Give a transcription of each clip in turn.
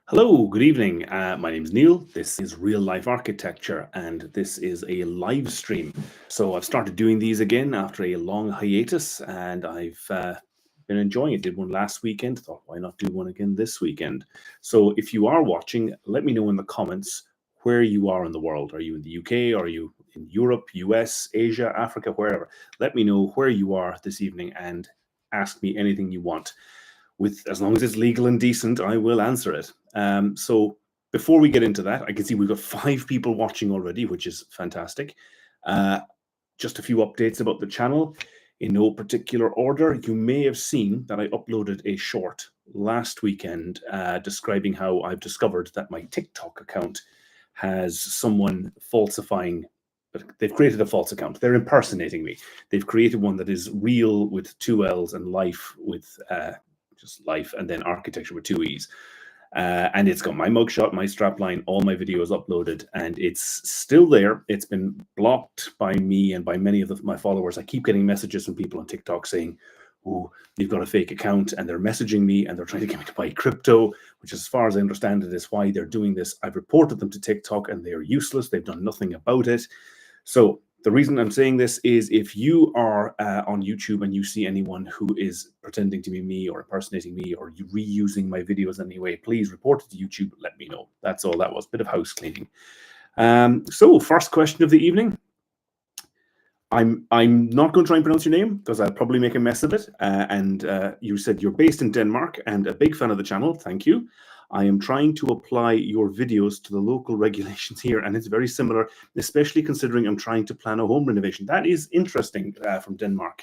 Hello, good evening. My name is Neil. This is Real Life Architecture, and this is a live stream. So I've started doing these again after a long hiatus, and I've been enjoying it. Did one last weekend. Thought, why not do one again this weekend? So if you are watching, let me know in the comments where you are in the world. Are you in the UK? Are you in Europe, US, Asia, Africa, wherever? Let me know where you are this evening and ask me anything you want with as long as it's legal and decent, I will answer it. So before we get into that, I can see we've got 5 people watching already, which is fantastic. Uh, just a few updates about the channel in no particular order. You may have seen that I uploaded a short last weekend describing how I've discovered that my TikTok account has someone falsifying. They've created a false account. They're impersonating me. They've created one that is real with 2 L's and life with just life and then architecture with 2 E's. And it's got my mugshot, my strapline, all my videos uploaded, and it's still there. It's been blocked by me and by many of my followers. I keep getting messages from people on TikTok saying, "Oh, you've got a fake account," and they're messaging me and they're trying to get me to buy crypto, which, as far as I understand it, is why they're doing this. I've reported them to TikTok, and they are useless. They've done nothing about it. So the reason I'm saying this is if you are on YouTube and you see anyone who is pretending to be me or impersonating me or reusing my videos anyway, please report it to YouTube. Let me know. That's all that was. Bit of house cleaning. So first question of the evening. I'm not going to try and pronounce your name because I'll probably make a mess of it. You said you're based in Denmark and a big fan of the channel. Thank you. I am trying to apply your videos to the local regulations here, and it's very similar, especially considering I'm trying to plan a home renovation. That is interesting from Denmark.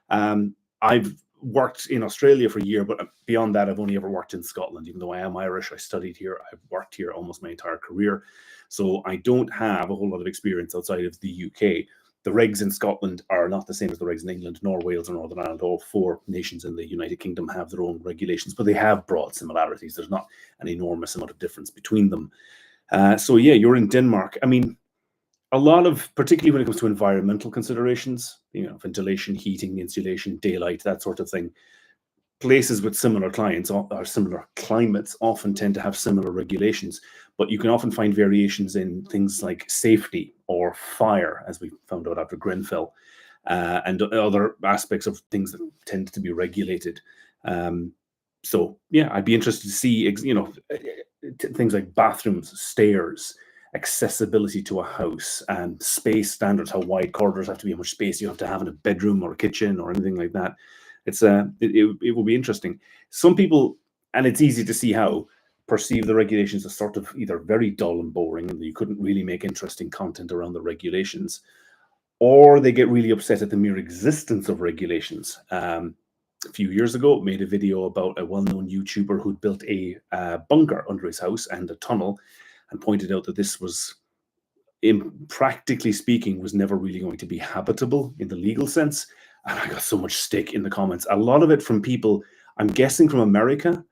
I've worked in Australia for a year, but beyond that, I've only ever worked in Scotland. Even though I am Irish, I studied here. I've worked here almost my entire career. So I don't have a whole lot of experience outside of the UK. The regs in Scotland are not the same as the regs in England, nor Wales or Northern Ireland. All 4 nations in the United Kingdom have their own regulations, but they have broad similarities. There's not an enormous amount of difference between them. So yeah, you're in Denmark. I mean, a lot of, particularly when it comes to environmental considerations, ventilation, heating, insulation, daylight, that sort of thing, places with similar clients or similar climates often tend to have similar regulations, but you can often find variations in things like safety or fire, as we found out after Grenfell, and other aspects of things that tend to be regulated. So yeah, I'd be interested to see, things like bathrooms, stairs, accessibility to a house, and space standards, how wide corridors have to be, how much space you have to have in a bedroom or a kitchen or anything like that. It will be interesting. Some people, and it's easy to see how, perceive the regulations as sort of either very dull and boring, and you couldn't really make interesting content around the regulations, or they get really upset at the mere existence of regulations. A few years ago, made a video about a well-known YouTuber who'd built a bunker under his house and a tunnel, and pointed out that this was, practically speaking, was never really going to be habitable in the legal sense. And I got so much stick in the comments. A lot of it from people, I'm guessing from America,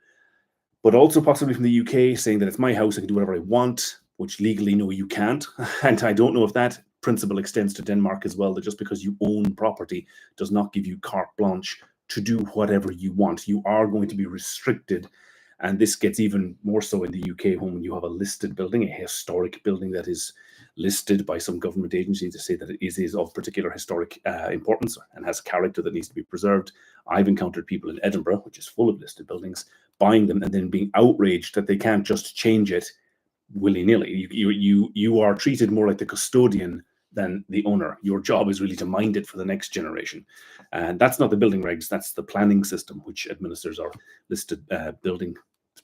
but also possibly from the UK, saying that it's my house, I can do whatever I want, which legally, no, you can't. And I don't know if that principle extends to Denmark as well, that just because you own property does not give you carte blanche to do whatever you want. You are going to be restricted. And this gets even more so in the UK when you have a listed building, a historic building that is listed by some government agency to say that it is of particular historic importance and has character that needs to be preserved. I've encountered people in Edinburgh, which is full of listed buildings, buying them and then being outraged that they can't just change it willy-nilly. You are treated more like the custodian than the owner. Your job is really to mind it for the next generation. And that's not the building regs, that's the planning system, which administers our listed building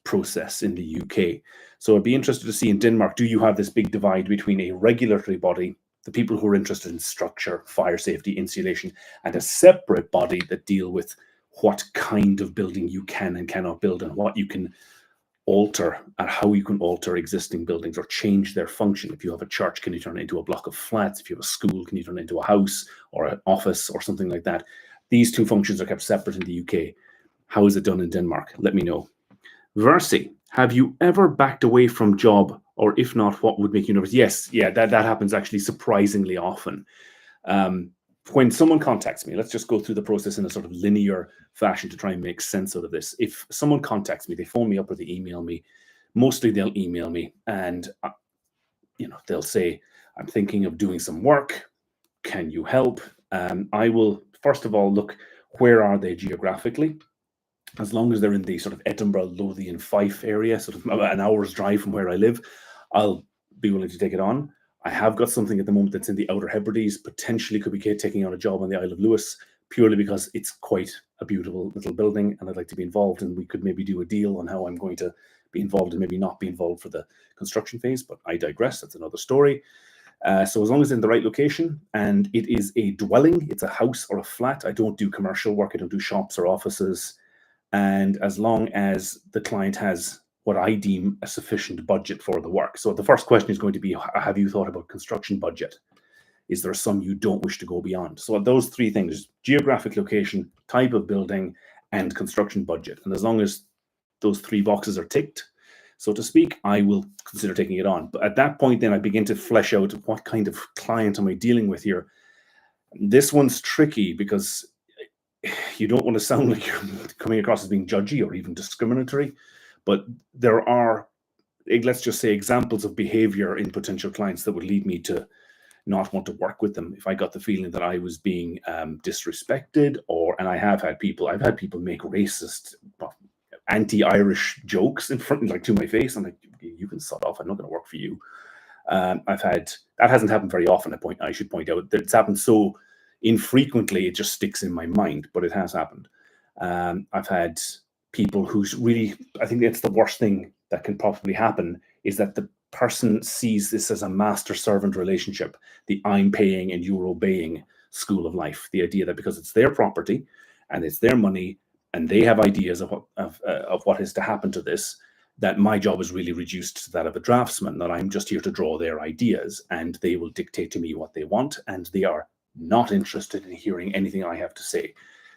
process in the UK. So I'd be interested to see in Denmark, do you have this big divide between a regulatory body, the people who are interested in structure, fire safety, insulation, and a separate body that deal with what kind of building you can and cannot build and what you can alter and how you can alter existing buildings or change their function? If you have a church, can you turn it into a block of flats? If you have a school, can you turn it into a house or an office or something like that? These two functions are kept separate in the UK. How is it done in Denmark? Let me know. Versi, have you ever backed away from job? Or if not, what would make you nervous? Yes, yeah, that happens actually surprisingly often. When someone contacts me, let's just go through the process in a sort of linear fashion to try and make sense out of this. If someone contacts me, they phone me up or they email me, mostly they'll email me and they'll say, I'm thinking of doing some work. Can you help? I will first of all look, where are they geographically? As long as they're in the sort of Edinburgh, Lothian, Fife area, sort of about an hour's drive from where I live, I'll be willing to take it on. I have got something at the moment that's in the Outer Hebrides, potentially could be taking on a job on the Isle of Lewis, purely because it's quite a beautiful little building and I'd like to be involved, and we could maybe do a deal on how I'm going to be involved and maybe not be involved for the construction phase, but I digress. That's another story. So as long as it's in the right location and it is a dwelling, it's a house or a flat. I don't do commercial work. I don't do shops or offices. And as long as the client has what I deem a sufficient budget for the work. So the first question is going to be, have you thought about construction budget? Is there some you don't wish to go beyond? So those three things: geographic location, type of building, and construction budget. And as long as those three boxes are ticked, so to speak, I will consider taking it on. But at that point, then I begin to flesh out what kind of client am I dealing with here. This one's tricky because you don't want to sound like you're coming across as being judgy or even discriminatory, but there are, let's just say, examples of behavior in potential clients that would lead me to not want to work with them if I got the feeling that I was being disrespected, and I've had people make racist, anti-Irish jokes in front, like to my face. I'm like, you can sod off. I'm not going to work for you. That hasn't happened very often. I should point out that it's happened so infrequently, it just sticks in my mind, but it has happened. I've had people who's really, I think that's the worst thing that can probably happen, is that the person sees this as a master-servant relationship, the I'm paying and you're obeying school of life. The idea that because it's their property and it's their money and they have ideas of what is to happen to this, that my job is really reduced to that of a draftsman, that I'm just here to draw their ideas and they will dictate to me what they want, and they are not interested in hearing anything I have to say.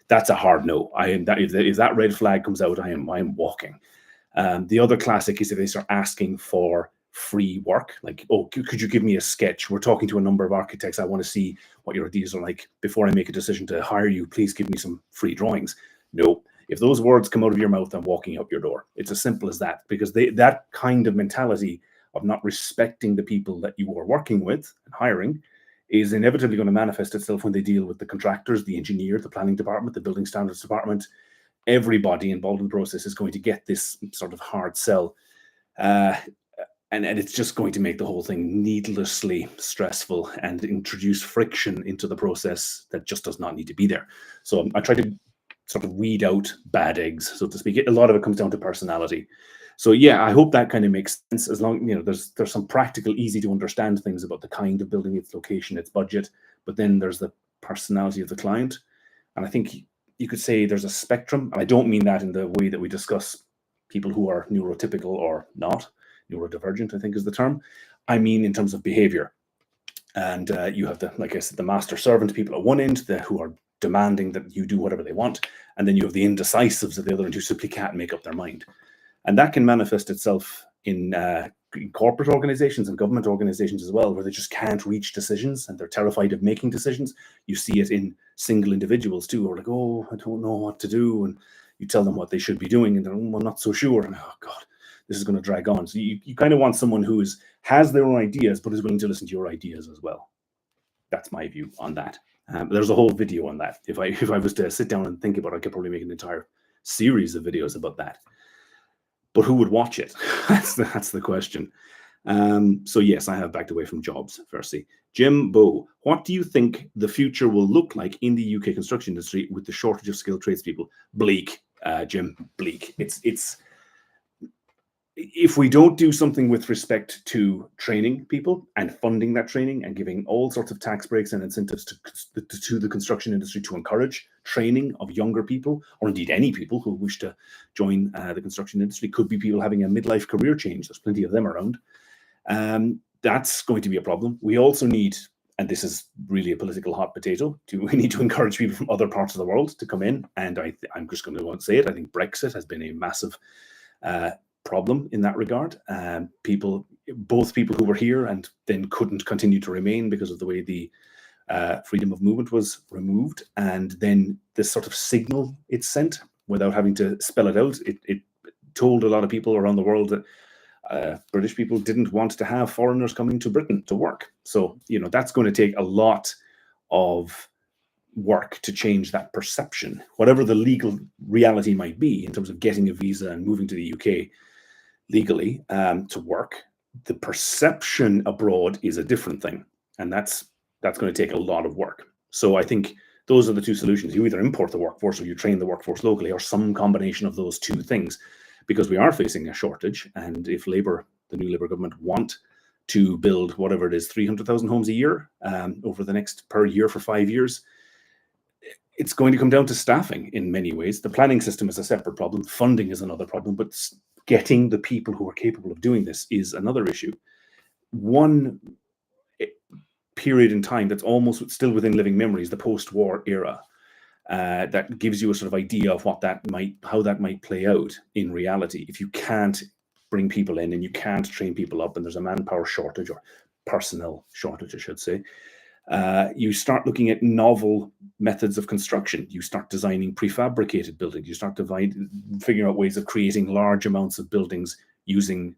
That's a hard no. If that red flag comes out, I am walking. The other classic is if they start asking for free work, like, oh, could you give me a sketch? We're talking to a number of architects. I want to see what your ideas are like before I make a decision to hire you. Please give me some free drawings. No. If those words come out of your mouth, I'm walking out your door. It's as simple as that, because that kind of mentality of not respecting the people that you are working with and hiring is inevitably going to manifest itself when they deal with the contractors, the engineer, the planning department, the building standards department. Everybody involved in the process is going to get this sort of hard sell. And it's just going to make the whole thing needlessly stressful and introduce friction into the process that just does not need to be there. So I try to sort of weed out bad eggs, so to speak. A lot of it comes down to personality. So yeah, I hope that kind of makes sense. As long, there's some practical, easy to understand things about the kind of building, its location, its budget, but then there's the personality of the client. And I think you could say there's a spectrum. And I don't mean that in the way that we discuss people who are neurotypical or not. Neurodivergent, I think, is the term. I mean in terms of behavior. And you have like I said, the master servant people at one end, who are demanding that you do whatever they want. And then you have the indecisives at the other end, who simply can't make up their mind. And that can manifest itself in corporate organizations and government organizations as well, where they just can't reach decisions and they're terrified of making decisions. You see it in single individuals too, who are like, oh, I don't know what to do. And you tell them what they should be doing and they're, oh, I'm not so sure. And oh God, this is going to drag on. So you kind of want someone who has their own ideas, but is willing to listen to your ideas as well. That's my view on that. There's a whole video on that. If I was to sit down and think about it, I could probably make an entire series of videos about that. But who would watch it? That's the question. So yes, I have backed away from jobs, firstly. Jim Bow, what do you think the future will look like in the UK construction industry with the shortage of skilled tradespeople? Bleak, Jim, bleak. It's if we don't do something with respect to training people and funding that training and giving all sorts of tax breaks and incentives to the construction industry to encourage training of younger people, or indeed any people who wish to join the construction industry, could be people having a midlife career change. There's plenty of them around. That's going to be a problem. We also need, and this is really a political hot potato, we need to encourage people from other parts of the world to come in. And I'm just going to say it. I think Brexit has been a massive problem in that regard. Both people who were here and then couldn't continue to remain because of the way the freedom of movement was removed, and then this sort of signal it sent without having to spell it out. It told a lot of people around the world that British people didn't want to have foreigners coming to Britain to work. So, that's going to take a lot of work to change that perception, whatever the legal reality might be in terms of getting a visa and moving to the UK legally to work. The perception abroad is a different thing, and that's going to take a lot of work. So I think those are the two solutions. You either import the workforce or you train the workforce locally, or some combination of those two things, because we are facing a shortage. And if Labour, the new Labour government, want to build whatever it is, 300,000 homes a year over the next per year for 5 years, it's going to come down to staffing in many ways. The planning system is a separate problem. Funding is another problem, but getting the people who are capable of doing this is another issue. One period in time that's almost still within living memory is the post-war era. That gives you a sort of idea of how that might play out in reality. If you can't bring people in and you can't train people up, and there's a manpower shortage, or personnel shortage, I should say, you start looking at novel methods of construction. You start designing prefabricated buildings. You start figuring out ways of creating large amounts of buildings using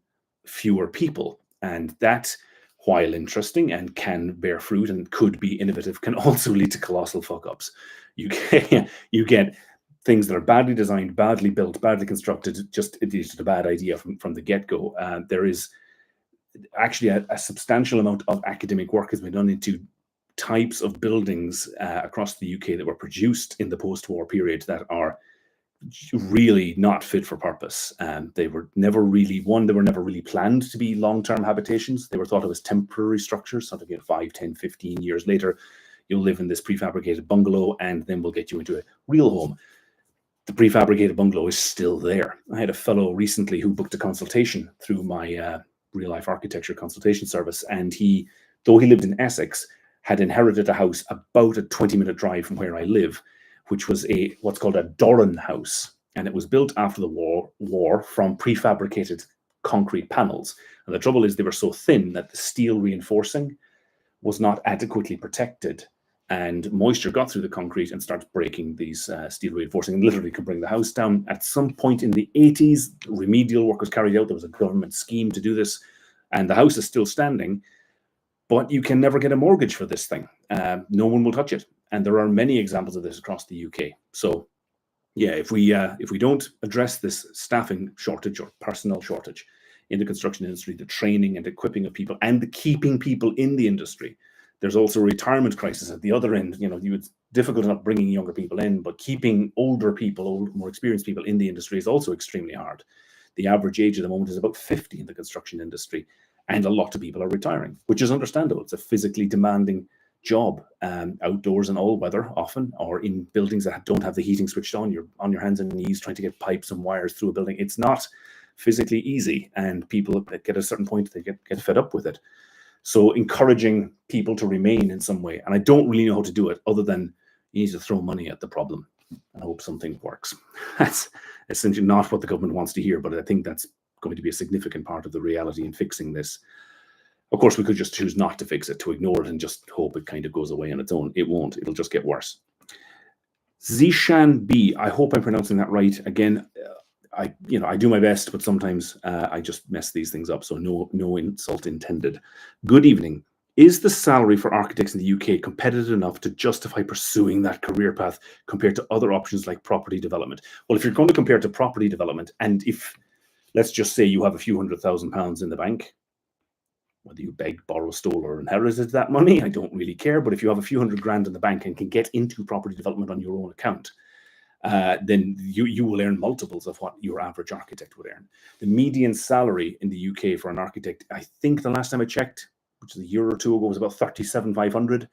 fewer people. And that, while interesting and can bear fruit and could be innovative, can also lead to colossal fuck-ups. You get things that are badly designed, badly built, badly constructed, just a bad idea from the get-go. There is actually a substantial amount of academic work has been done into types of buildings across the UK that were produced in the post-war period that are really not fit for purpose. They were never really planned to be long-term habitations. They were thought of as temporary structures. Something like 5, 10, 15 years later, you'll live in this prefabricated bungalow, and then we'll get you into a real home. The prefabricated bungalow is still there. I had a fellow recently who booked a consultation through my real life architecture consultation service, and though he lived in Essex, had inherited a house about a 20-minute drive from where I live, which was what's called a Doran house. And it was built after the war from prefabricated concrete panels. And the trouble is they were so thin that the steel reinforcing was not adequately protected. And moisture got through the concrete and started breaking these steel reinforcing and literally could bring the house down. At some point in the 80s, remedial work was carried out. There was a government scheme to do this. And the house is still standing. But you can never get a mortgage for this thing. No one will touch it. And there are many examples of this across the UK. So, yeah, if we don't address this staffing shortage or personnel shortage in the construction industry, the training and equipping of people and the keeping people in the industry, there's also a retirement crisis at the other end. It's difficult enough bringing younger people in, but keeping older people, more experienced people in the industry is also extremely hard. The average age at the moment is about 50 in the construction industry. And a lot of people are retiring, which is understandable. It's a physically demanding job, outdoors in all weather often, or in buildings that don't have the heating switched on. You're on your hands and knees trying to get pipes and wires through a building. It's not physically easy, and people get a certain point, they get fed up with it. So encouraging people to remain in some way, and I don't really know how to do it other than you need to throw money at the problem and hope something works. That's essentially not what the government wants to hear, but I think that's going to be a significant part of the reality in fixing this. Of course, we could just choose not to fix it, to ignore it and just hope it kind of goes away on its own. It won't. It'll just get worse. Zishan B, I hope I'm pronouncing that right. Again, I do my best, but sometimes I just mess these things up, so no insult intended. Good evening. Is the salary for architects in the UK competitive enough to justify pursuing that career path compared to other options like property development? Well, if you're going to compare to property development, and if, let's just say you have a few £100,000 in the bank, whether you begged, borrowed, stole, or inherited that money, I don't really care. But if you have a few £100,000 in the bank and can get into property development on your own account, then you will earn multiples of what your average architect would earn. The median salary in the UK for an architect, I think the last time I checked, which is a year or two ago, was about 37,500.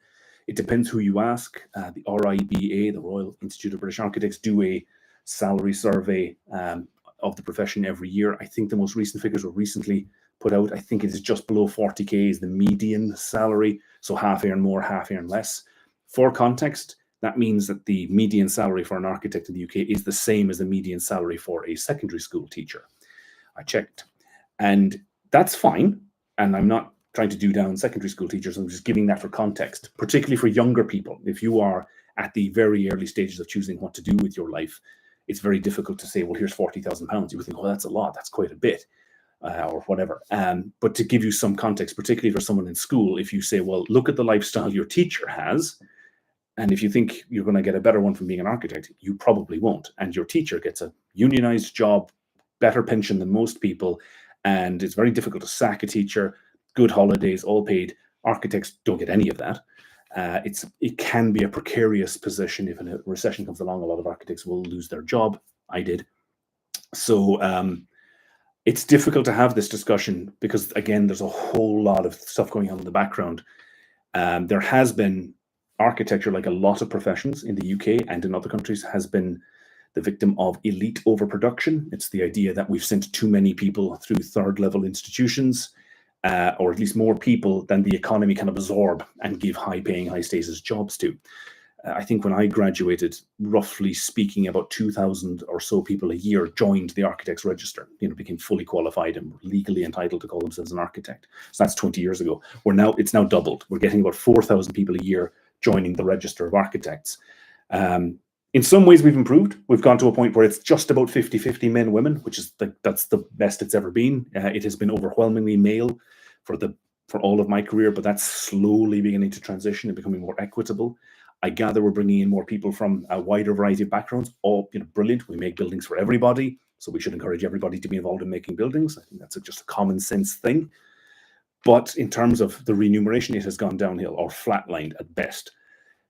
It depends who you ask. The RIBA, the Royal Institute of British Architects, do a salary survey of the profession every year. I think the most recent figures were recently put out. I think it is just below 40k is the median salary. So half earn more, half earn less. For context, that means that the median salary for an architect in the UK is the same as the median salary for a secondary school teacher. I checked. And that's fine. And I'm not trying to do down secondary school teachers. I'm just giving that for context, particularly for younger people. If you are at the very early stages of choosing what to do with your life, it's very difficult to say, well, here's £40,000. You would think, oh, that's a lot. That's quite a bit. or whatever. But to give you some context, particularly for someone in school, if you say, well, look at the lifestyle your teacher has, and if you think you're going to get a better one from being an architect, you probably won't. And your teacher gets a unionized job, better pension than most people, and it's very difficult to sack a teacher, good holidays, all paid. Architects don't get any of that. It can be a precarious position. If a recession comes along, a lot of architects will lose their job. I did. So it's difficult to have this discussion because, again, there's a whole lot of stuff going on in the background. There has been architecture, like a lot of professions in the UK and in other countries, has been the victim of elite overproduction. It's the idea that we've sent too many people through third level institutions, or at least more people than the economy can absorb and give high paying, high status jobs to. I think when I graduated, roughly speaking, about 2,000 or so people a year joined the Architects Register, became fully qualified and were legally entitled to call themselves an architect. So that's 20 years ago. It's now doubled. We're getting about 4,000 people a year joining the Register of Architects. In some ways, we've improved. We've gone to a point where it's just about 50-50 men, women, which is that's the best it's ever been. It has been overwhelmingly male for all of my career, but that's slowly beginning to transition and becoming more equitable. I gather we're bringing in more people from a wider variety of backgrounds. All brilliant. We make buildings for everybody, so we should encourage everybody to be involved in making buildings. I think that's just a common sense thing. But in terms of the remuneration, it has gone downhill or flatlined at best.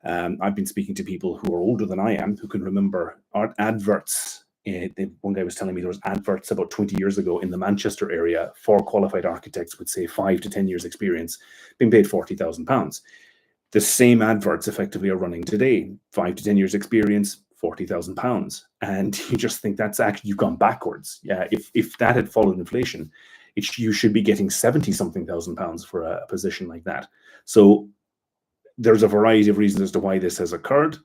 I've been speaking to people who are older than I am, who can remember art adverts. One guy was telling me there was adverts about 20 years ago in the Manchester area for qualified architects with, say, 5 to 10 years experience, being paid £40,000. The same adverts effectively are running today, 5 to 10 years experience, £40,000. And you just think that's actually, you've gone backwards. Yeah, if that had followed inflation, you should be getting 70-something thousand pounds for a position like that. So there's a variety of reasons as to why this has occurred,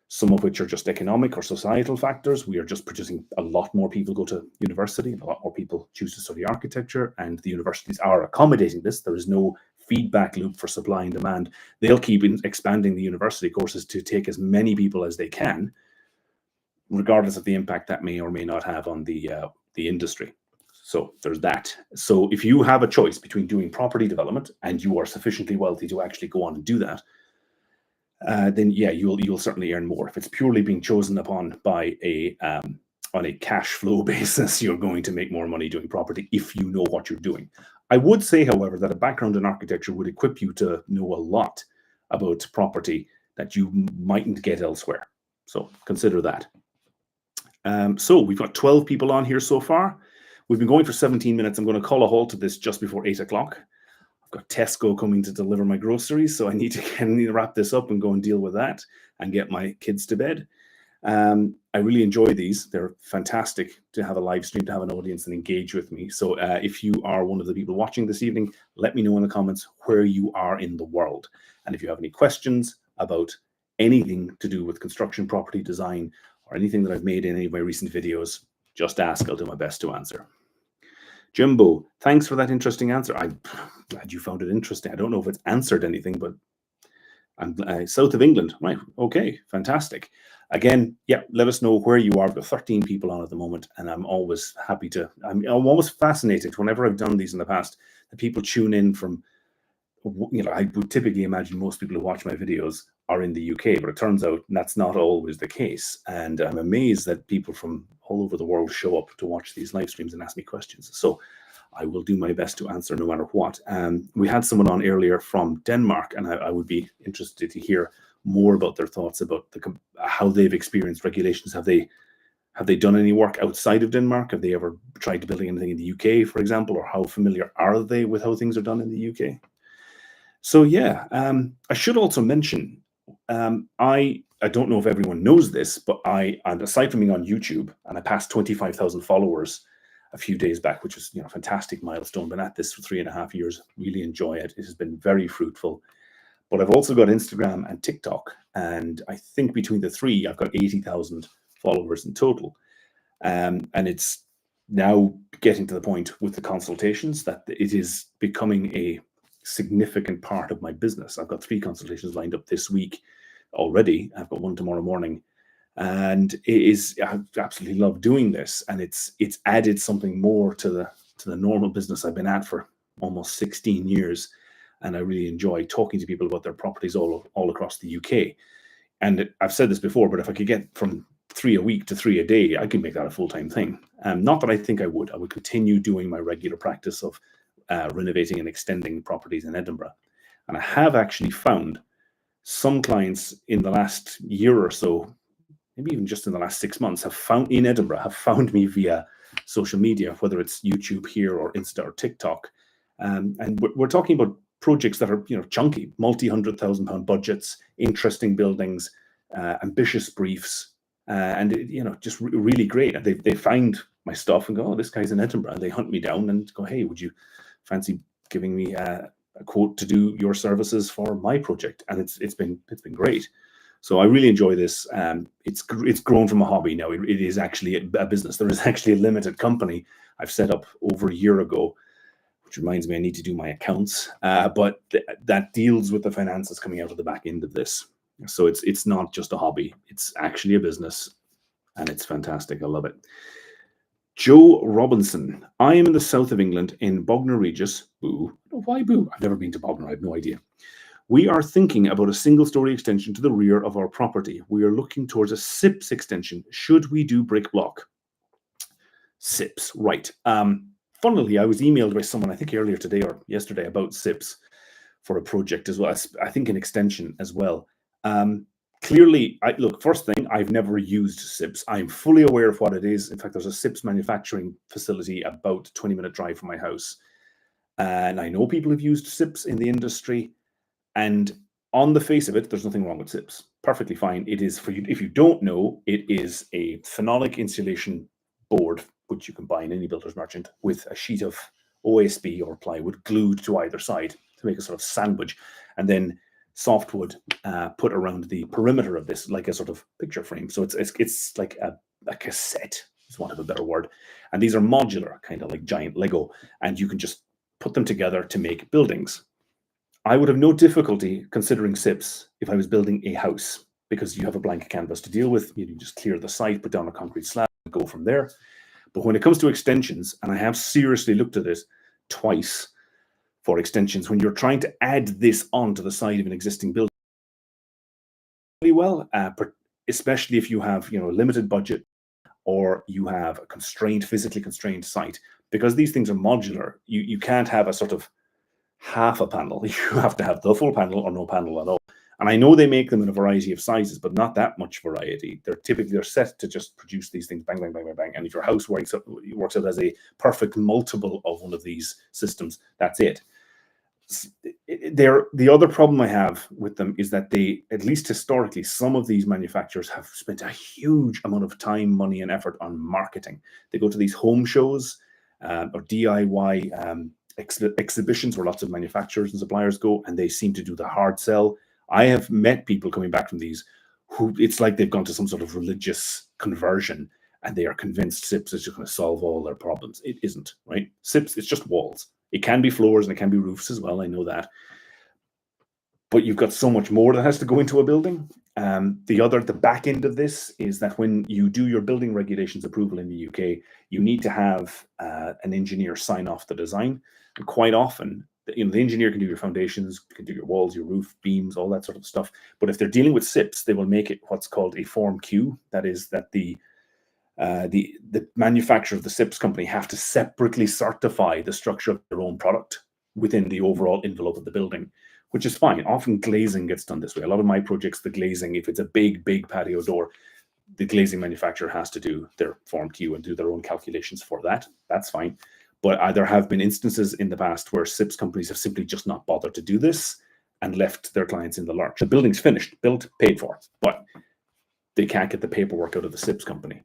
some of which are just economic or societal factors. We are just producing a lot more people go to university, and a lot more people choose to study architecture, and the universities are accommodating this. There is no feedback loop for supply and demand. They'll keep expanding the university courses to take as many people as they can, regardless of the impact that may or may not have on the industry. So there's that. So if you have a choice between doing property development and you are sufficiently wealthy to actually go on and do that, then yeah, you'll certainly earn more. If it's purely being chosen upon by on a cash flow basis, you're going to make more money doing property if you know what you're doing. I would say, however, that a background in architecture would equip you to know a lot about property that you mightn't get elsewhere. So consider that. So we've got 12 people on here so far. We've been going for 17 minutes. I'm going to call a halt to this just before 8 o'clock. I've got Tesco coming to deliver my groceries, so I need to wrap this up and go and deal with that and get my kids to bed. I really enjoy these. They're fantastic to have a live stream, to have an audience and engage with me. So if you are one of the people watching this evening, let me know in the comments where you are in the world. And if you have any questions about anything to do with construction, property design, or anything that I've made in any of my recent videos, just ask. I'll do my best to answer. Jumbo, thanks for that interesting answer. I'm glad you found it interesting. I don't know if it's answered anything, but I'm south of England. Right. Okay. Fantastic. Again, yeah, let us know where you are. We've got 13 people on at the moment, and I'm always happy to, I'm always fascinated whenever I've done these in the past, that people tune in from, I would typically imagine most people who watch my videos are in the UK, but it turns out that's not always the case. And I'm amazed that people from all over the world show up to watch these live streams and ask me questions. So I will do my best to answer no matter what. We had someone on earlier from Denmark, and I would be interested to hear more about their thoughts about how they've experienced regulations. Have they done any work outside of Denmark? Have they ever tried to build anything in the UK, for example, or how familiar are they with how things are done in the UK? So yeah, I should also mention, I don't know if everyone knows this, but I'm aside from being on YouTube, and I passed 25,000 followers a few days back, which was a fantastic milestone. Been at this for 3.5 years. Really enjoy it. It has been very fruitful. But I've also got Instagram and TikTok, and I think between the three, I've got 80,000 followers in total. And it's now getting to the point with the consultations that it is becoming a significant part of my business. I've got 3 consultations lined up this week already. I've got one tomorrow morning, and I absolutely love doing this. And it's added something more to to the normal business I've been at for almost 16 years. And I really enjoy talking to people about their properties all across the UK. And I've said this before, but if I could get from 3 a week to 3 a day, I could make that a full-time thing. Not that I think I would. I would continue doing my regular practice of renovating and extending properties in Edinburgh. And I have actually found some clients in the last year or so, maybe even just in the last 6 months, have found me via social media, whether it's YouTube here or Insta or TikTok. And we're talking about projects that are, chunky, multi-100,000 pound budgets, interesting buildings, ambitious briefs, and just really great. And they find my stuff and go, oh, this guy's in Edinburgh, and they hunt me down and go, hey, would you fancy giving me a quote to do your services for my project? And it's been great. So I really enjoy this. It's grown from a hobby now. It is actually a business. There is actually a limited company I've set up over a year ago, which reminds me I need to do my accounts. But that deals with the finances coming out of the back end of this. So it's not just a hobby. It's actually a business, and it's fantastic. I love it. Joe Robinson. I am in the south of England in Bognor Regis. Boo. Why boo? I've never been to Bognor. I have no idea. We are thinking about a single-story extension to the rear of our property. We are looking towards a SIPS extension. Should we do brick block? SIPS, right. Funnily, I was emailed by someone, I think earlier today or yesterday, about SIPS for a project as well. I think an extension as well. Clearly, look, first thing, I've never used SIPS. I'm fully aware of what it is. In fact, there's a SIPS manufacturing facility about a 20-minute drive from my house. And I know people have used SIPS in the industry. And on the face of it, there's nothing wrong with SIPS. Perfectly fine. It is, for you, if you don't know, it is a phenolic insulation board, which you can buy in any builder's merchant, with a sheet of OSB or plywood glued to either side to make a sort of sandwich, and then softwood put around the perimeter of this, like a sort of picture frame. So it's like a cassette, is want of a better word. And these are modular, kind of like giant Lego, and you can just put them together to make buildings. I would have no difficulty considering SIPS if I was building a house, because you have a blank canvas to deal with. You can just clear the site, put down a concrete slab, and go from there. But when it comes to extensions, and I have seriously looked at it twice for extensions, when you're trying to add this onto the side of an existing building, really well, especially if you have a limited budget or you have a physically constrained site, because these things are modular. You can't have a sort of half a panel. You have to have the full panel or no panel at all. And I know they make them in a variety of sizes, but not that much variety. They're set to just produce these things, bang, bang, bang, bang, bang. And if your house works out as a perfect multiple of one of these systems, that's it. The other problem I have with them is that they, at least historically, some of these manufacturers have spent a huge amount of time, money, and effort on marketing. They go to these home shows or DIY exhibitions where lots of manufacturers and suppliers go, and they seem to do the hard sell. I have met people coming back from these who it's like they've gone to some sort of religious conversion and they are convinced SIPS is just going to solve all their problems. It isn't, right? SIPS, it's just walls. It can be floors and it can be roofs as well. I know that. But you've got so much more that has to go into a building. The back end of this is that when you do your building regulations approval in the UK, you need to have an engineer sign off the design. And quite often, the engineer can do your foundations, can do your walls, your roof, beams, all that sort of stuff. But if they're dealing with SIPS, they will make it what's called a Form Q. That is that the manufacturer of the SIPS company have to separately certify the structure of their own product within the overall envelope of the building, which is fine. Often glazing gets done this way. A lot of my projects, the glazing, if it's a big patio door, the glazing manufacturer has to do their Form Q and do their own calculations for that. That's fine. But there have been instances in the past where SIPS companies have simply just not bothered to do this and left their clients in the lurch. The building's finished, built, paid for, but they can't get the paperwork out of the SIPS company.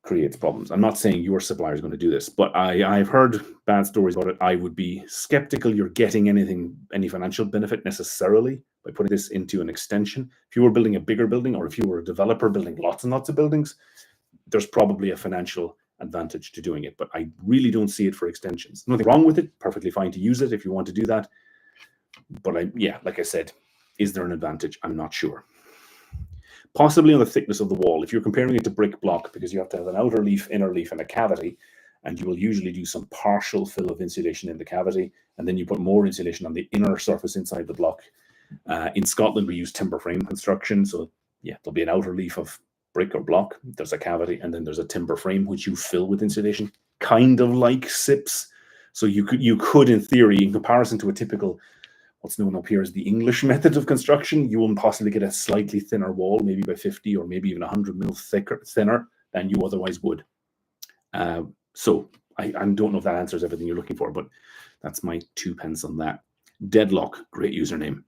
Creates problems. I'm not saying your supplier is going to do this, but I've heard bad stories about it. I would be skeptical you're getting any financial benefit necessarily by putting this into an extension. If you were building a bigger building, or if you were a developer building lots and lots of buildings, there's probably a financial advantage to doing it, but I really don't see it for extensions. Nothing wrong with it. Perfectly fine to use it if you want to do that. But like I said, is there an advantage? I'm not sure. Possibly on the thickness of the wall. If you're comparing it to brick block, because you have to have an outer leaf, inner leaf, and a cavity, and you will usually do some partial fill of insulation in the cavity, and then you put more insulation on the inner surface inside the block. In Scotland, we use timber frame construction, so yeah, there'll be an outer leaf of brick or block, there's a cavity, and then there's a timber frame which you fill with insulation, kind of like SIPs. So you could, in theory, in comparison to a typical, what's known up here as the English method of construction, you will possibly get a slightly thinner wall, maybe by 50 or maybe even 100 mil thinner than you otherwise would. So I don't know if that answers everything you're looking for, but that's my 2 pence on that. Deadlock, great username.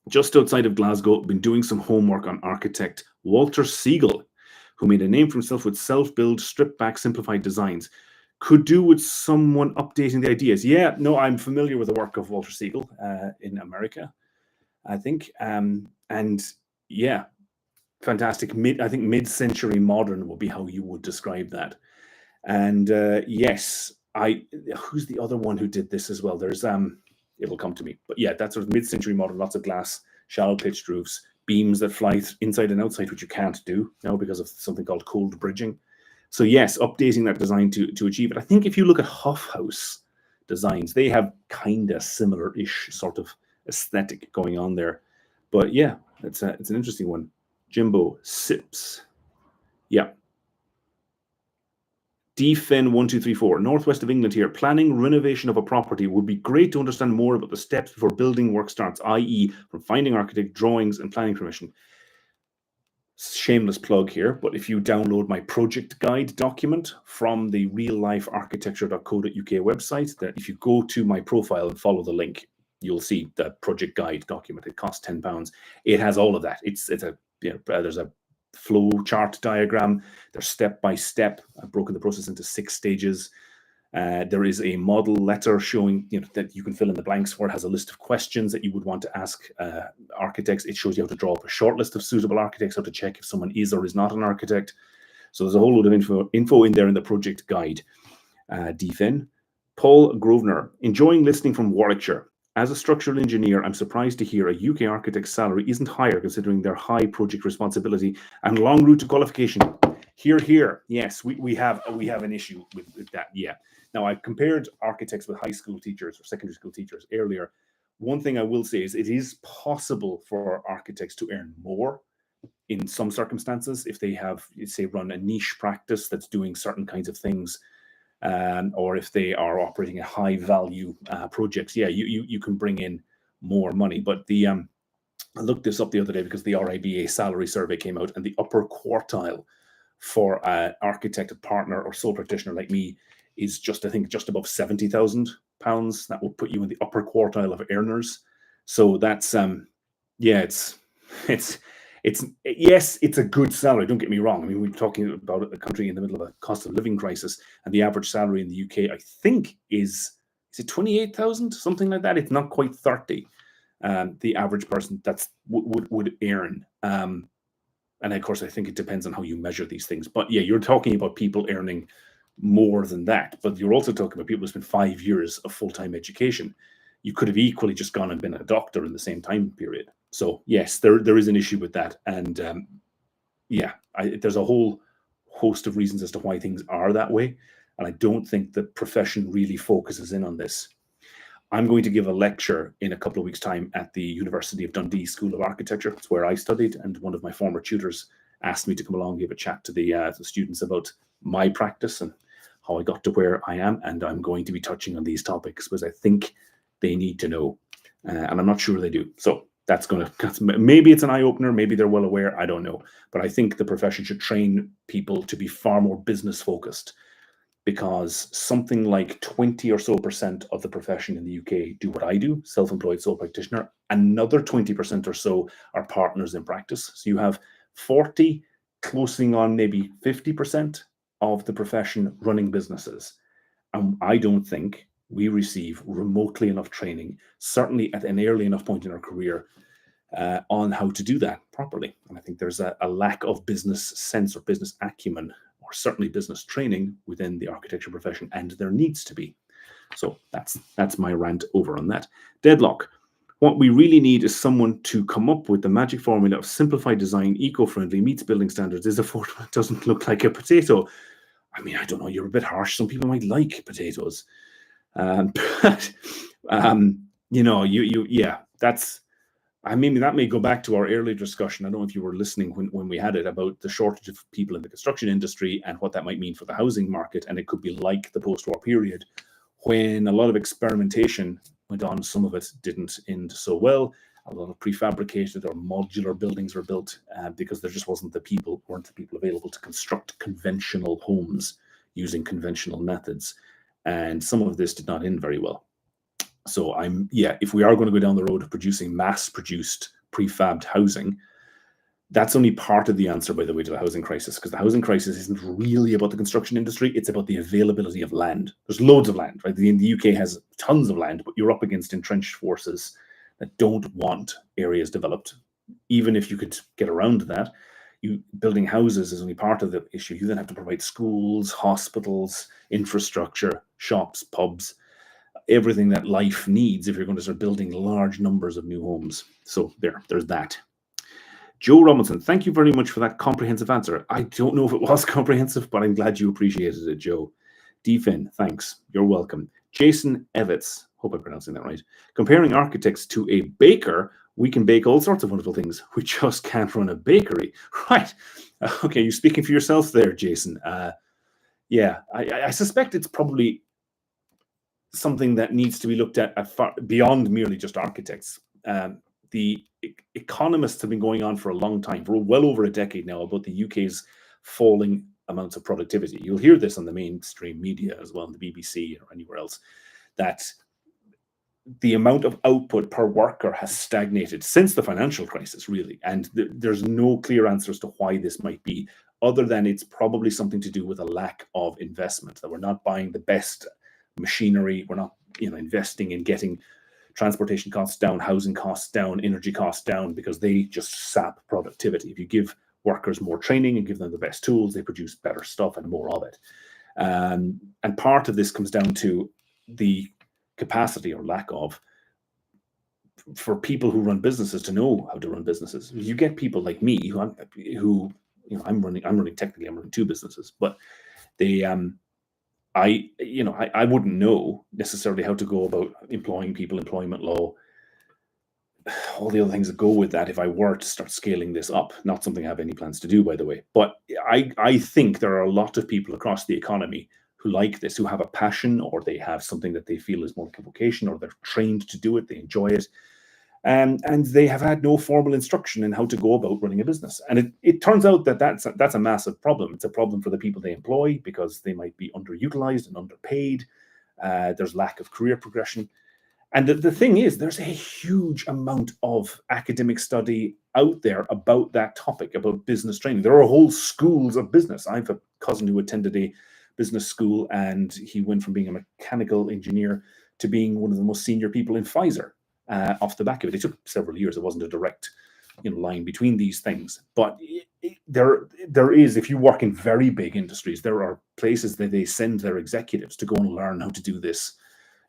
Just outside of Glasgow, been doing some homework on architect Walter Siegel, who made a name for himself with self-build, stripped-back, simplified designs. Could do with someone updating the ideas. Yeah, no, I'm familiar with the work of Walter Siegel in America, I think. And yeah, fantastic. I think mid-century modern would be how you would describe that. And yes, who's the other one who did this as well? There's it will come to me. But yeah, that's sort of mid-century modern, lots of glass, shallow pitched roofs, beams that fly inside and outside, which you can't do now because of something called cold bridging. So yes, updating that design to achieve it. I think if you look at Huff House designs, they have kind of similar-ish sort of aesthetic going on there. But yeah, it's an interesting one. Jimbo, SIPs. Yeah. DFIN1234, northwest of England here. Planning renovation of a property would be great to understand more about the steps before building work starts, i.e. from finding architect, drawings, and planning permission. Shameless plug here, but if you download my project guide document from the reallifearchitecture.co.uk website, that if you go to my profile and follow the link, you'll see the project guide document. It costs £10. It has all of that. There's a flow chart diagram. There's step by step. I've broken the process into 6 stages. There is a model letter showing that you can fill in the blanks for. It has a list of questions that you would want to ask architects. It shows you how to draw up a short list of suitable architects, how to check if someone is or is not an architect. So there's a whole load of info in there in the project guide. DFIN. Paul Grosvenor, enjoying listening from Warwickshire. As a structural engineer, I'm surprised to hear a UK architect's salary isn't higher considering their high project responsibility and long route to qualification. Here. Yes, we have an issue with that. Yeah. Now, I've compared architects with high school teachers or secondary school teachers earlier. One thing I will say is it is possible for architects to earn more in some circumstances if they have, say, run a niche practice that's doing certain kinds of things, or if they are operating a high value projects. Yeah, you can bring in more money. But I looked this up the other day because the RIBA salary survey came out, and the upper quartile for an architect, a partner, or sole practitioner like me is just above £70,000. That will put you in the upper quartile of earners. So that's yes, it's a good salary. Don't get me wrong. I mean, we're talking about a country in the middle of a cost of living crisis, and the average salary in the UK, I think, is it 28,000, something like that. It's not quite 30. The average person would earn. And of course, I think it depends on how you measure these things. But yeah, you're talking about people earning more than that. But you're also talking about people who spent 5 years of full-time education. You could have equally just gone and been a doctor in the same time period. So yes, there is an issue with that. And there's a whole host of reasons as to why things are that way. And I don't think the profession really focuses in on this. I'm going to give a lecture in a couple of weeks' time at the University of Dundee School of Architecture. It's where I studied, and one of my former tutors asked me to come along and give a chat to the students about my practice and how I got to where I am. And I'm going to be touching on these topics because I think they need to know, and I'm not sure they do. So maybe it's an eye-opener, maybe they're well aware, I don't know. But I think the profession should train people to be far more business-focused, because something like 20% or so of the profession in the UK do what I do, self-employed sole practitioner. Another 20% or so are partners in practice. So you have 40, closing on maybe 50% of the profession running businesses. And I don't think we receive remotely enough training, certainly at an early enough point in our career, on how to do that properly. And I think there's a lack of business sense or business acumen, or certainly business training within the architecture profession, and there needs to be. So that's my rant over on that. Deadlock. What we really need is someone to come up with the magic formula of simplified design, eco-friendly, meets building standards, is affordable, doesn't look like a potato. I mean, I don't know, you're a bit harsh. Some people might like potatoes. But, yeah, that's, I mean, that may go back to our earlier discussion. I don't know if you were listening when we had it about the shortage of people in the construction industry and what that might mean for the housing market. And it could be like the post-war period when a lot of experimentation went on. Some of it didn't end so well. A lot of prefabricated or modular buildings were built because there just weren't the people available to construct conventional homes using conventional methods. And some of this did not end very well. So if we are going to go down the road of producing mass-produced prefabbed housing, that's only part of the answer, by the way, to the housing crisis, because the housing crisis isn't really about the construction industry. It's about the availability of land. There's loads of land, right? The UK has tons of land, but you're up against entrenched forces that don't want areas developed. Even if you could get around that, building houses is only part of the issue. You then have to provide schools, hospitals, infrastructure, shops, pubs, everything that life needs if you're going to start building large numbers of new homes. So there's that. Joe Robinson, thank you very much for that comprehensive answer. I don't know if it was comprehensive, but I'm glad you appreciated it, Joe. Defin, thanks. You're welcome. Jason Evitz, hope I'm pronouncing that right. Comparing architects to a baker, we can bake all sorts of wonderful things. We just can't run a bakery. Right. Okay, you're speaking for yourself there, Jason. Yeah, I suspect it's probably something that needs to be looked at far beyond merely just architects. The economists have been going on for a long time, for well over a decade now, about the UK's falling amounts of productivity. You'll hear this on the mainstream media as well, on the BBC or anywhere else, that the amount of output per worker has stagnated since the financial crisis, really. And there's no clear answer as to why this might be, other than it's probably something to do with a lack of investment, that we're not buying the best machinery, we're not investing in getting transportation costs down, housing costs down, energy costs down, because they just sap productivity. If you give workers more training and give them the best tools, they produce better stuff and more of it. And part of this comes down to the capacity or lack of for people who run businesses to know how to run businesses. You get people like me I'm running 2 businesses, but I wouldn't know necessarily how to go about employing people, employment law, all the other things that go with that if I were to start scaling this up. Not something I have any plans to do, by the way. But I think there are a lot of people across the economy who like this, who have a passion, or they have something that they feel is more like a vocation, or they're trained to do it, they enjoy it. And they have had no formal instruction in how to go about running a business. And it turns out that that's a massive problem. It's a problem for the people they employ because they might be underutilized and underpaid. There's lack of career progression. And the thing is, there's a huge amount of academic study out there about that topic, about business training. There are whole schools of business. I have a cousin who attended a business school, and he went from being a mechanical engineer to being one of the most senior people in Pfizer. Off the back of it. It took several years. There wasn't a direct line between these things. But there is, if you work in very big industries, there are places that they send their executives to go and learn how to do this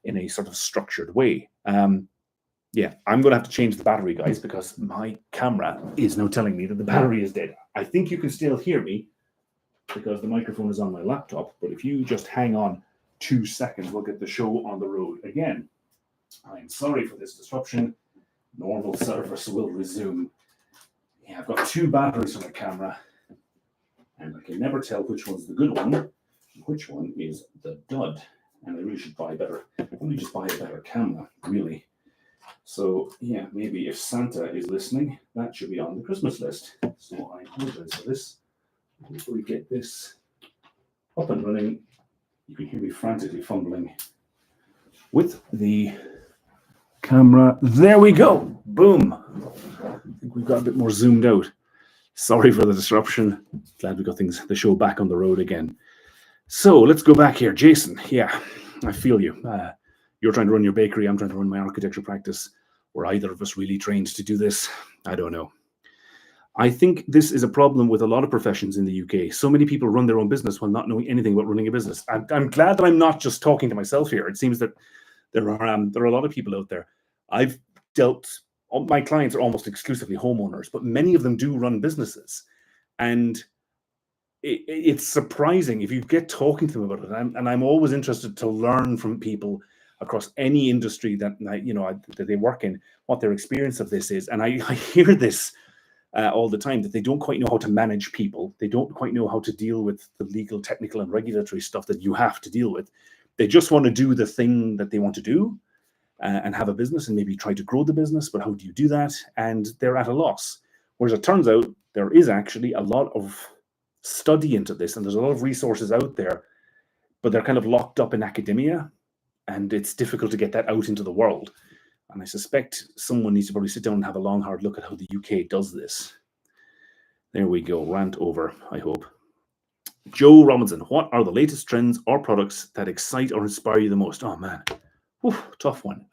in a sort of structured way. I'm going to have to change the battery, guys, because my camera is now telling me that the battery is dead. I think you can still hear me because the microphone is on my laptop. But if you just hang on 2 seconds, we'll get the show on the road again. I'm sorry for this disruption. Normal service will resume. Yeah, I've got 2 batteries on the camera, and I can never tell which one's the good one and which one is the dud. And I really should buy better. Let me just buy a better camera, really. So, yeah, maybe if Santa is listening, that should be on the Christmas list. So I apologize for this. Hopefully get this up and running. You can hear me frantically fumbling with the camera. There we go. Boom. I think we've got a bit more zoomed out. Sorry for the disruption. Glad we got the show back on the road again. So let's go back here. Jason, yeah, I feel you. You're trying to run your bakery. I'm trying to run my architecture practice. Were either of us really trained to do this? I don't know. I think this is a problem with a lot of professions in the UK. So many people run their own business while not knowing anything about running a business. I'm glad that I'm not just talking to myself here. It seems that there are a lot of people out there. My clients are almost exclusively homeowners, but many of them do run businesses. And it's surprising if you get talking to them about it. And I'm always interested to learn from people across any industry that that they work in, what their experience of this is. And I hear this all the time, that they don't quite know how to manage people. They don't quite know how to deal with the legal, technical, and regulatory stuff that you have to deal with. They just want to do the thing that they want to do, and have a business and maybe try to grow the business. But how do you do that? And they're at a loss. Whereas it turns out there is actually a lot of study into this, and there's a lot of resources out there, but they're kind of locked up in academia, and it's difficult to get that out into the world. And I suspect someone needs to probably sit down and have a long, hard look at how the UK does this. There we go. Rant over, I hope. Joe Robinson, what are the latest trends or products that excite or inspire you the most? Oh, man. Whew, tough one.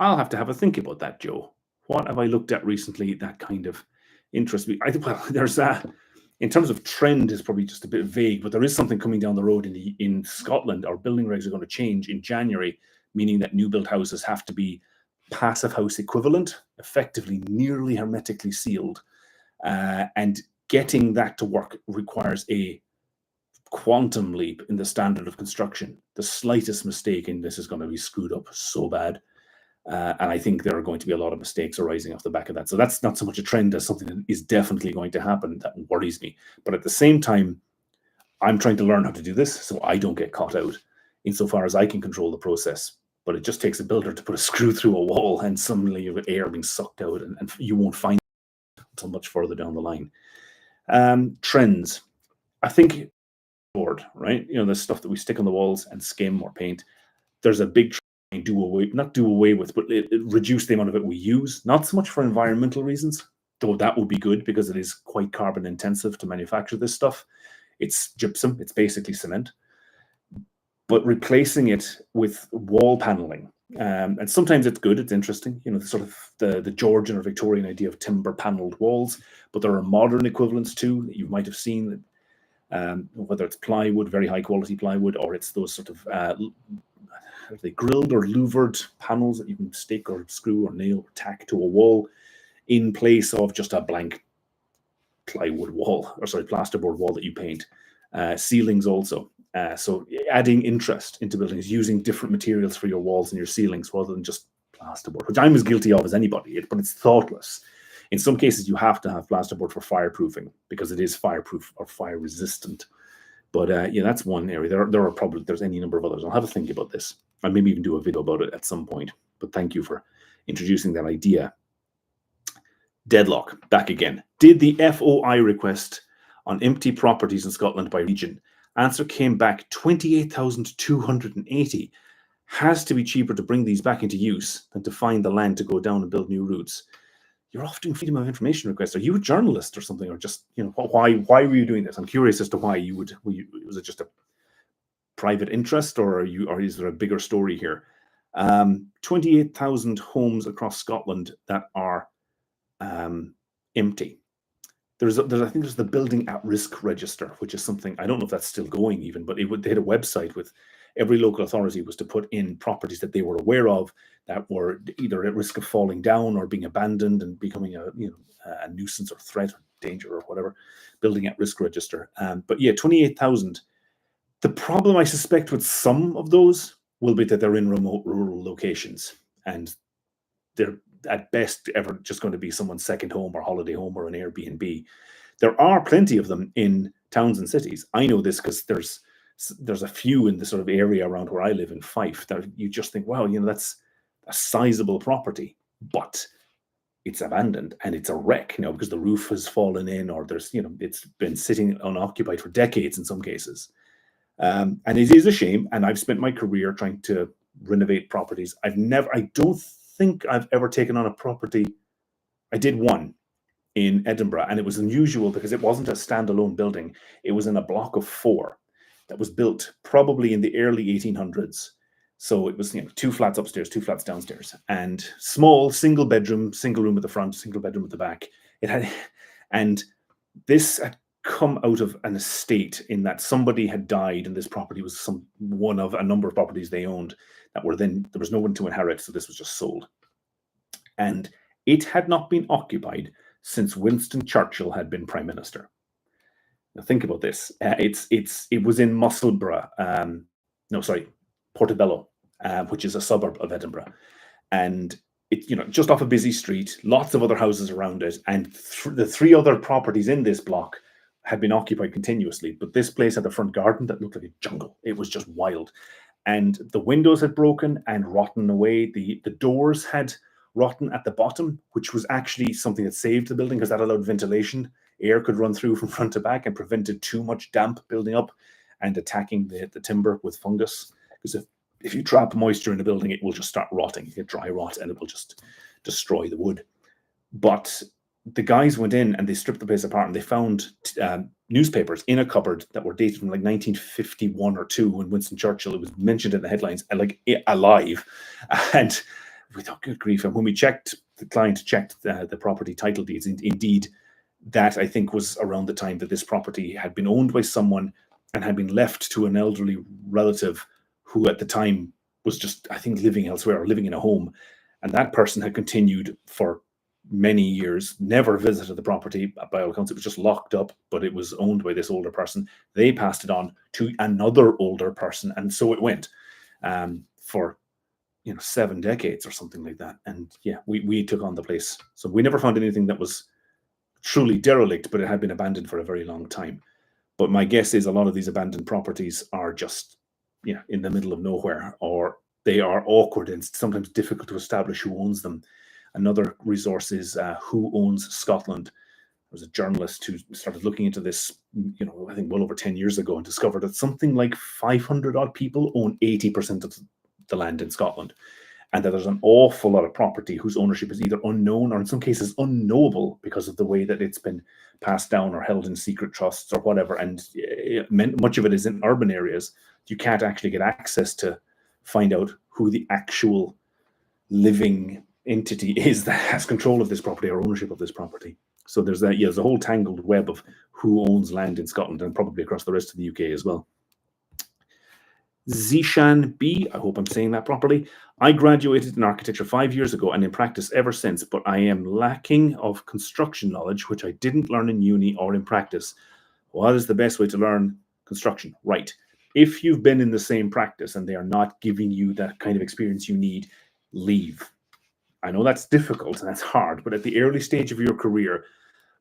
I'll have to have a think about that, Joe. What have I looked at recently that kind of interests me? I think, well, there's in terms of trend is probably just a bit vague, but there is something coming down the road in Scotland. Our building regs are going to change in January, meaning that new built houses have to be passive house equivalent, effectively nearly hermetically sealed. And getting that to work requires a quantum leap in the standard of construction. The slightest mistake in this is going to be screwed up so bad. And I think there are going to be a lot of mistakes arising off the back of that. So that's not so much a trend as something that is definitely going to happen. That worries me. But at the same time, I'm trying to learn how to do this so I don't get caught out insofar as I can control the process. But it just takes a builder to put a screw through a wall, and suddenly you have air being sucked out, and you won't find it until much further down the line. Trends. I think board, right? The stuff that we stick on the walls and skim or paint. There's a big not do away with, but it reduce the amount of it we use. Not so much for environmental reasons, though that would be good because it is quite carbon intensive to manufacture this stuff. It's gypsum, it's basically cement, but replacing it with wall paneling. And sometimes it's good, it's interesting, sort of the Georgian or Victorian idea of timber paneled walls, but there are modern equivalents too that you might have seen, whether it's plywood, very high quality plywood, or it's those sort of are they grilled or louvered panels that you can stick or screw or nail or tack to a wall in place of just a blank plywood wall, or sorry, plasterboard wall that you paint. Ceilings also. So adding interest into buildings, using different materials for your walls and your ceilings rather than just plasterboard, which I'm as guilty of as anybody, but it's thoughtless. In some cases, you have to have plasterboard for fireproofing because it is fireproof or fire resistant. But yeah, that's one area. There's any number of others. I'll have a think about this. I'll maybe even do a video about it at some point. But thank you for introducing that idea. Deadlock, back again. Did the FOI request on empty properties in Scotland by region? Answer came back 28,280. Has to be cheaper to bring these back into use than to find the land to go down and build new routes. You're often freedom of information requests. Are you a journalist or something, or just why were you doing this? I'm curious as to why you would. Was it just a private interest, or is there a bigger story here? 28,000 homes across Scotland that are empty. I think there's the building at risk register, which is something I don't know if that's still going even, but they had a website with every local authority was to put in properties that they were aware of that were either at risk of falling down or being abandoned and becoming a nuisance or threat or danger or whatever. Building at risk register. But yeah, 28,000. The problem I suspect with some of those will be that they're in remote rural locations, and they're at best ever just going to be someone's second home or holiday home or an Airbnb. There are plenty of them in towns and cities. I know this because there's a few in the sort of area around where I live in Fife that you just think, wow, that's a sizable property, but it's abandoned and it's a wreck, because the roof has fallen in, or it's been sitting unoccupied for decades in some cases. And it is a shame. And I've spent my career trying to renovate properties. I don't think I've ever taken on a property. I did one in Edinburgh, and it was unusual because it wasn't a standalone building. It was in a block of 4 that was built probably in the early 1800s. So it was 2 flats upstairs, 2 flats downstairs, and small single bedroom, single room at the front, single bedroom at the back. And this had come out of an estate in that somebody had died, and this property was one of a number of properties they owned that were then, there was no one to inherit, so this was just sold. And it had not been occupied since Winston Churchill had been Prime Minister. Now think about this. It was in Musselburgh, no, sorry, Portobello, which is a suburb of Edinburgh, and just off a busy street, lots of other houses around it, and the three other properties in this block had been occupied continuously. But this place had a front garden that looked like a jungle. It was just wild, and the windows had broken and rotten away. The doors had rotten at the bottom, which was actually something that saved the building because that allowed ventilation. Air could run through from front to back and prevented too much damp building up and attacking the timber with fungus. Because if you trap moisture in a building, it will just start rotting. You get dry rot and it will just destroy the wood. But the guys went in and they stripped the place apart, and they found newspapers in a cupboard that were dated from like 1951 or 2 when Winston Churchill, it was mentioned in the headlines, and like alive. And we thought, good grief. And when we checked, the client checked the property title deeds, indeed, that I think was around the time that this property had been owned by someone and had been left to an elderly relative who at the time was just, I think, living elsewhere or living in a home. And that person had continued for many years, never visited the property. By all accounts, it was just locked up, but it was owned by this older person. They passed it on to another older person, and so it went for 7 decades or something like that. And yeah, we took on the place. So we never found anything that was truly derelict, but it had been abandoned for a very long time. But my guess is a lot of these abandoned properties are just in the middle of nowhere, or they are awkward and sometimes difficult to establish who owns them. Another resource is Who Owns Scotland. There was a journalist who started looking into this, I think well over 10 years ago, and discovered that something like 500 odd people own 80% of the land in Scotland, and that there's an awful lot of property whose ownership is either unknown or in some cases unknowable because of the way that it's been passed down or held in secret trusts or whatever. And much of it is in urban areas. You can't actually get access to find out who the actual living entity is that has control of this property or ownership of this property. So there's a whole tangled web of who owns land in Scotland, and probably across the rest of the UK as well. Zishan B, I hope I'm saying that properly. I graduated in architecture 5 years ago and in practice ever since, but I am lacking of construction knowledge, which I didn't learn in uni or in practice. What is the best way to learn construction? Right. If you've been in the same practice and they are not giving you that kind of experience you need, leave. I know that's difficult and that's hard, but at the early stage of your career,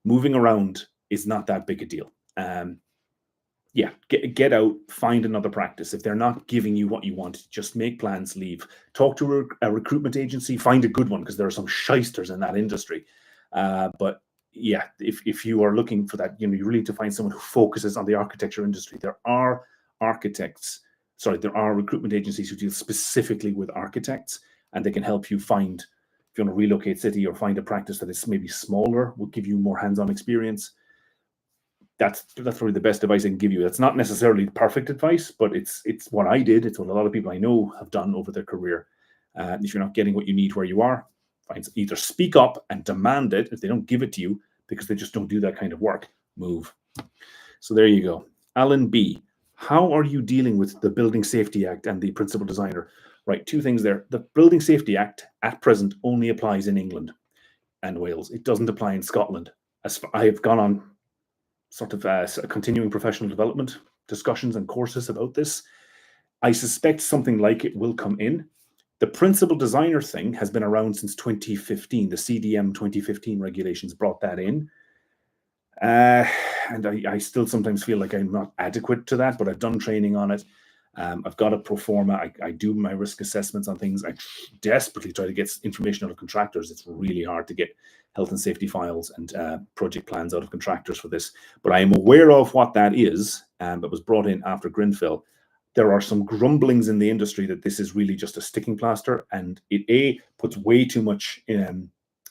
moving around is not that big a deal. Get out, find another practice. If they're not giving you what you want, just make plans, leave. Talk to a recruitment agency, find a good one, because there are some shysters in that industry. But yeah, if you are looking for that, you really need to find someone who focuses on the architecture industry. There are recruitment agencies who deal specifically with architects, and they can help you find, if you want to relocate city or find a practice that is maybe smaller, will give you more hands-on experience. That's probably the best advice I can give you. That's not necessarily perfect advice, but it's what I did. It's what a lot of people I know have done over their career. If you're not getting what you need where you are, either speak up and demand it. If they don't give it to you because they just don't do that kind of work, move. So there you go. Alan B, how are you dealing with the Building Safety Act and the principal designer? Right, 2 things there. The Building Safety Act at present only applies in England and Wales. It doesn't apply in Scotland. I have gone on sort of continuing professional development discussions and courses about this. I suspect something like it will come in. The principal designer thing has been around since 2015. The CDM 2015 regulations brought that in. And I still sometimes feel like I'm not adequate to that, but I've done training on it. I've got a pro forma. I do my risk assessments on things. I desperately try to get information out of contractors. It's really hard to get health and safety files and project plans out of contractors for this. But I am aware of what that is, and it was brought in after Grenfell. There are some grumblings in the industry that this is really just a sticking plaster, and it puts way too much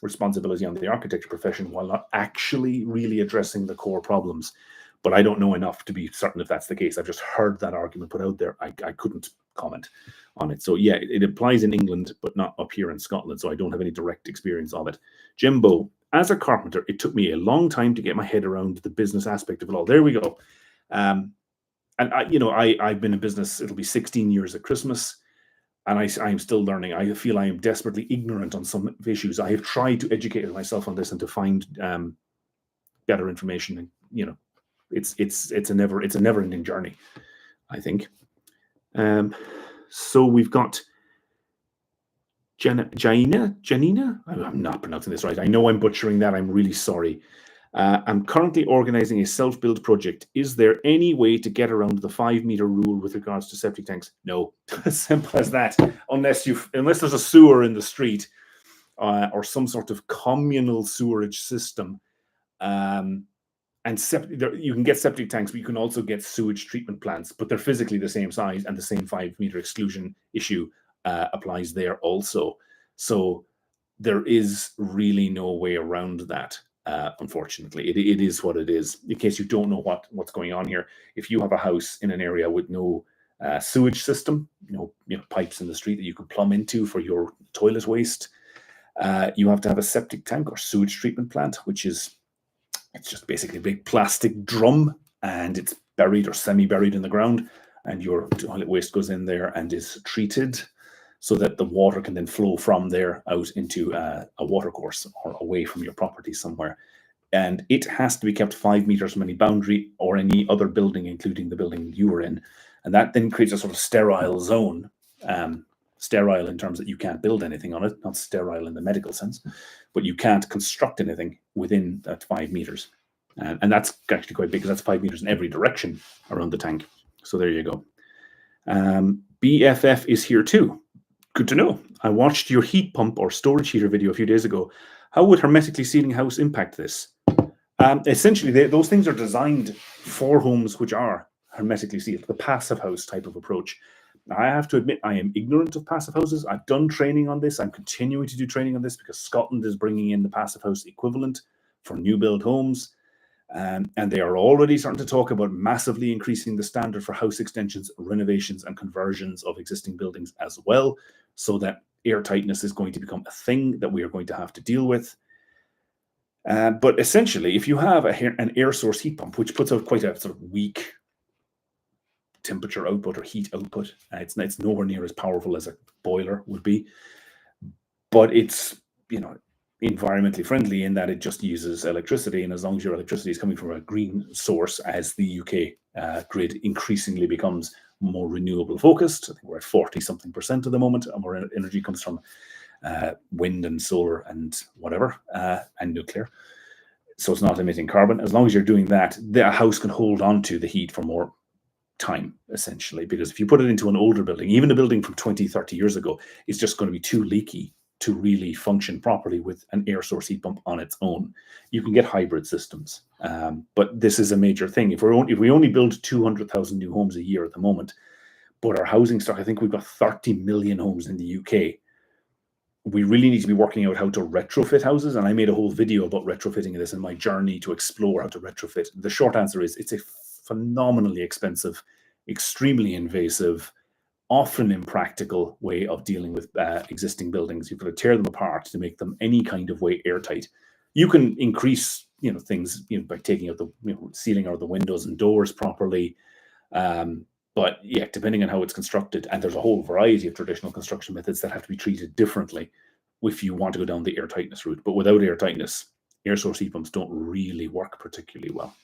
responsibility on the architecture profession while not actually really addressing the core problems. But I don't know enough to be certain if that's the case. I've just heard that argument put out there. I couldn't comment on it. So yeah, it applies in England, but not up here in Scotland. So I don't have any direct experience of it. Jimbo, as a carpenter, it took me a long time to get my head around the business aspect of it all. There we go. And I've been in business. It'll be 16 years at Christmas. and I'm still learning. I feel I am desperately ignorant on some issues. I have tried to educate myself on this and to find better information. And it's a never-ending journey, I think. So we've got Janina. I'm not pronouncing this right. I know I'm butchering that. I'm really sorry. I'm currently organizing a self-build project. Is there any way to get around the 5-meter rule with regards to septic tanks? No, as simple as that. Unless there's a sewer in the street or some sort of communal sewerage system. And you can get septic tanks, but you can also get sewage treatment plants, but they're physically the same size, and the same 5-meter exclusion issue applies there also. So there is really no way around that. Unfortunately, it is what it is. In case you don't know what's going on here, if you have a house in an area with no sewage system, pipes in the street that you can plumb into for your toilet waste, you have to have a septic tank or sewage treatment plant, it's just basically a big plastic drum, and it's buried or semi-buried in the ground, and your toilet waste goes in there and is treated so that the water can then flow from there out into a watercourse or away from your property somewhere. And it has to be kept 5 meters from any boundary or any other building, including the building you were in. And that then creates a sort of sterile zone. Sterile in terms that you can't build anything on it, not sterile in the medical sense, but you can't construct anything within that 5 meters. And that's actually quite big, because that's 5 meters in every direction around the tank. So there you go. BFF is here too. Good to know. I watched your heat pump or storage heater video a few days ago. How would hermetically sealing a house impact this? Essentially, those things are designed for homes which are hermetically sealed, the passive house type of approach. Now, I have to admit, I am ignorant of passive houses. I've done training on this. I'm continuing to do training on this because Scotland is bringing in the passive house equivalent for new build homes. And they are already starting to talk about massively increasing the standard for house extensions, renovations, and conversions of existing buildings as well, so that airtightness is going to become a thing that we are going to have to deal with. But essentially, if you have an air source heat pump, which puts out quite a sort of weak temperature output or heat output, it's nowhere near as powerful as a boiler would be, but it's environmentally friendly in that it just uses electricity, and as long as your electricity is coming from a green source, as the UK grid increasingly becomes more renewable focused, I think we're at 40-something% at the moment, and our energy comes from wind and solar and whatever, and nuclear, so it's not emitting carbon. As long as you're doing that, the house can hold on to the heat for more time, essentially, because if you put it into an older building, even a building from 20-30 years ago, it's just going to be too leaky to really function properly with an air source heat pump on its own. You can get hybrid systems, but this is a major thing. If we only build 200,000 new homes a year at the moment, but our housing stock, I think we've got 30 million homes in the UK. We really need to be working out how to retrofit houses, and I made a whole video about retrofitting this in my journey to explore how to retrofit. The short answer is it's a phenomenally expensive, extremely invasive, often impractical way of dealing with existing buildings. You've got to tear them apart to make them any kind of way airtight. You can increase, things, by taking out the, sealing out the windows and doors properly. But yeah, depending on how it's constructed, and there's a whole variety of traditional construction methods that have to be treated differently if you want to go down the airtightness route. But without airtightness, air source heat pumps don't really work particularly well.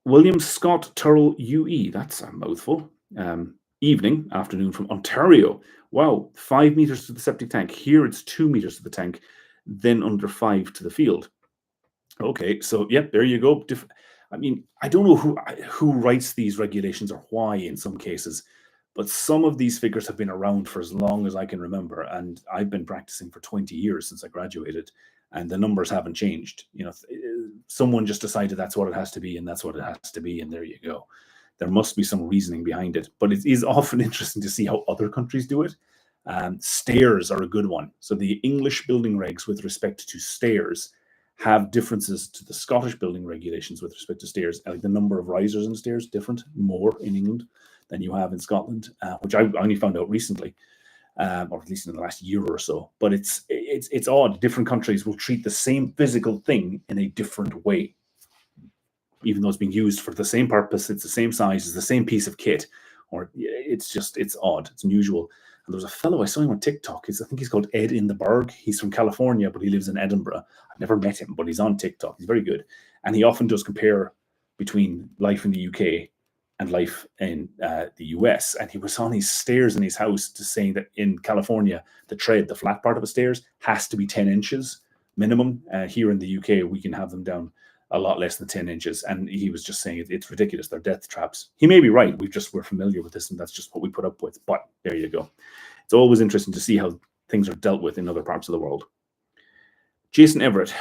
William Scott Turrell UE, that's a mouthful. Afternoon from Ontario. Wow, 5 meters to the septic tank. Here it's 2 meters to the tank, then under 5 to the field. Okay, so yep, there you go. I don't know who writes these regulations or why in some cases, but some of these figures have been around for as long as I can remember, and I've been practicing for 20 years since I graduated, and the numbers haven't changed. Someone just decided that's what it has to be, and that's what it has to be, and there you go. There must be some reasoning behind it, but it is often interesting to see how other countries do it. Stairs are a good one. So the English building regs with respect to stairs have differences to the Scottish building regulations with respect to stairs. Like the number of risers in stairs different, more in England than you have in Scotland, which I only found out recently. Or at least in the last year or so. But it's odd. Different countries will treat the same physical thing in a different way, even though it's being used for the same purpose. It's the same size, it's the same piece of kit. Or it's odd. It's unusual. And there was a fellow, I saw him on TikTok. I think he's called Ed in the Berg. He's from California, but he lives in Edinburgh. I've never met him, but he's on TikTok. He's very good. And he often does compare between life in the UK and life in the US. And he was on his stairs in his house just saying that in California, the flat part of the stairs, has to be 10 inches minimum. Here in the UK, we can have them down a lot less than 10 inches. And he was just saying it's ridiculous. They're death traps. He may be right. We're familiar with this, and that's just what we put up with. But there you go. It's always interesting to see how things are dealt with in other parts of the world. Jason Everett,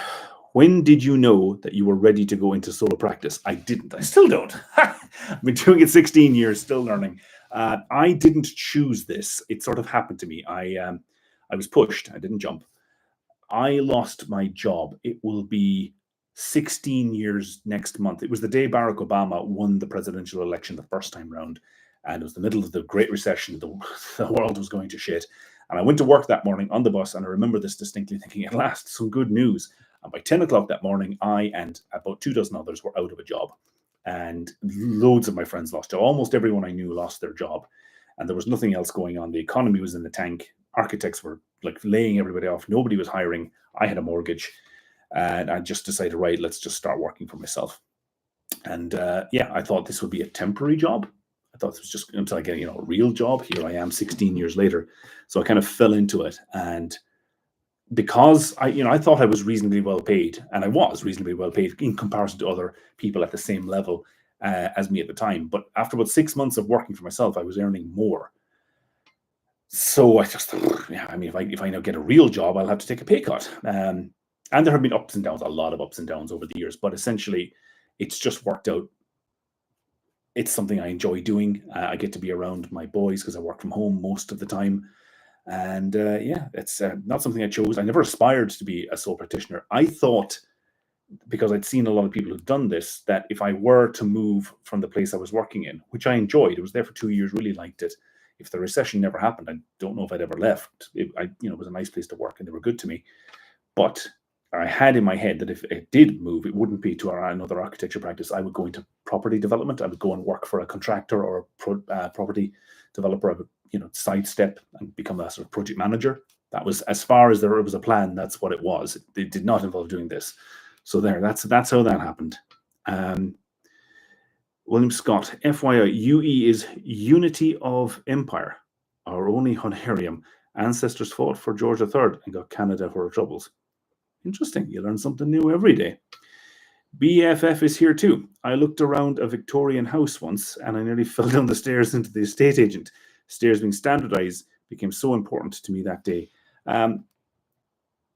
when did you know that you were ready to go into solo practice? I didn't. I still don't. I've been doing it 16 years, still learning. I didn't choose this. It sort of happened to me. I was pushed. I didn't jump. I lost my job. It will be 16 years next month. It was the day Barack Obama won the presidential election the first time round. And it was the middle of the Great Recession. The world was going to shit. And I went to work that morning on the bus, and I remember this distinctly, thinking, at last, some good news. And by 10 o'clock that morning, I and about 24 others were out of a job. And loads of my friends lost jobs. Almost everyone I knew lost their job. And there was nothing else going on. The economy was in the tank. Architects were like laying everybody off. Nobody was hiring. I had a mortgage. And I just decided, right, let's just start working for myself. And I thought this would be a temporary job. I thought it was just until I get, a real job. Here I am 16 years later. So I kind of fell into it. And because I thought I was reasonably well paid, and I was reasonably well paid in comparison to other people at the same level as me at the time. But after about 6 months of working for myself, I was earning more. So I just thought, if I now get a real job, I'll have to take a pay cut. And there have been ups and downs, a lot of ups and downs over the years. But essentially, it's just worked out. It's something I enjoy doing. I get to be around my boys because I work from home most of the time. And it's not something I chose. I never aspired to be a sole practitioner. I thought, because I'd seen a lot of people who've done this, that if I were to move from the place I was working in, which I enjoyed, I was there for 2 years, really liked it. If the recession never happened, I don't know if I'd ever left. It was a nice place to work, and they were good to me. But I had in my head that if it did move, it wouldn't be to another architecture practice. I would go into property development. I would go and work for a contractor or a property developer. I would, sidestep and become a sort of project manager. That was, as far as there was a plan, that's what it was. It did not involve doing this. So that's how that happened. William Scott, FYI, UE is Unity of Empire, our only Honorarium. Ancestors fought for George III and got Canada for our troubles. Interesting. You learn something new every day. BFF is here too. I looked around a Victorian house once and I nearly fell down the stairs into the estate agent. Stairs being standardized became so important to me that day.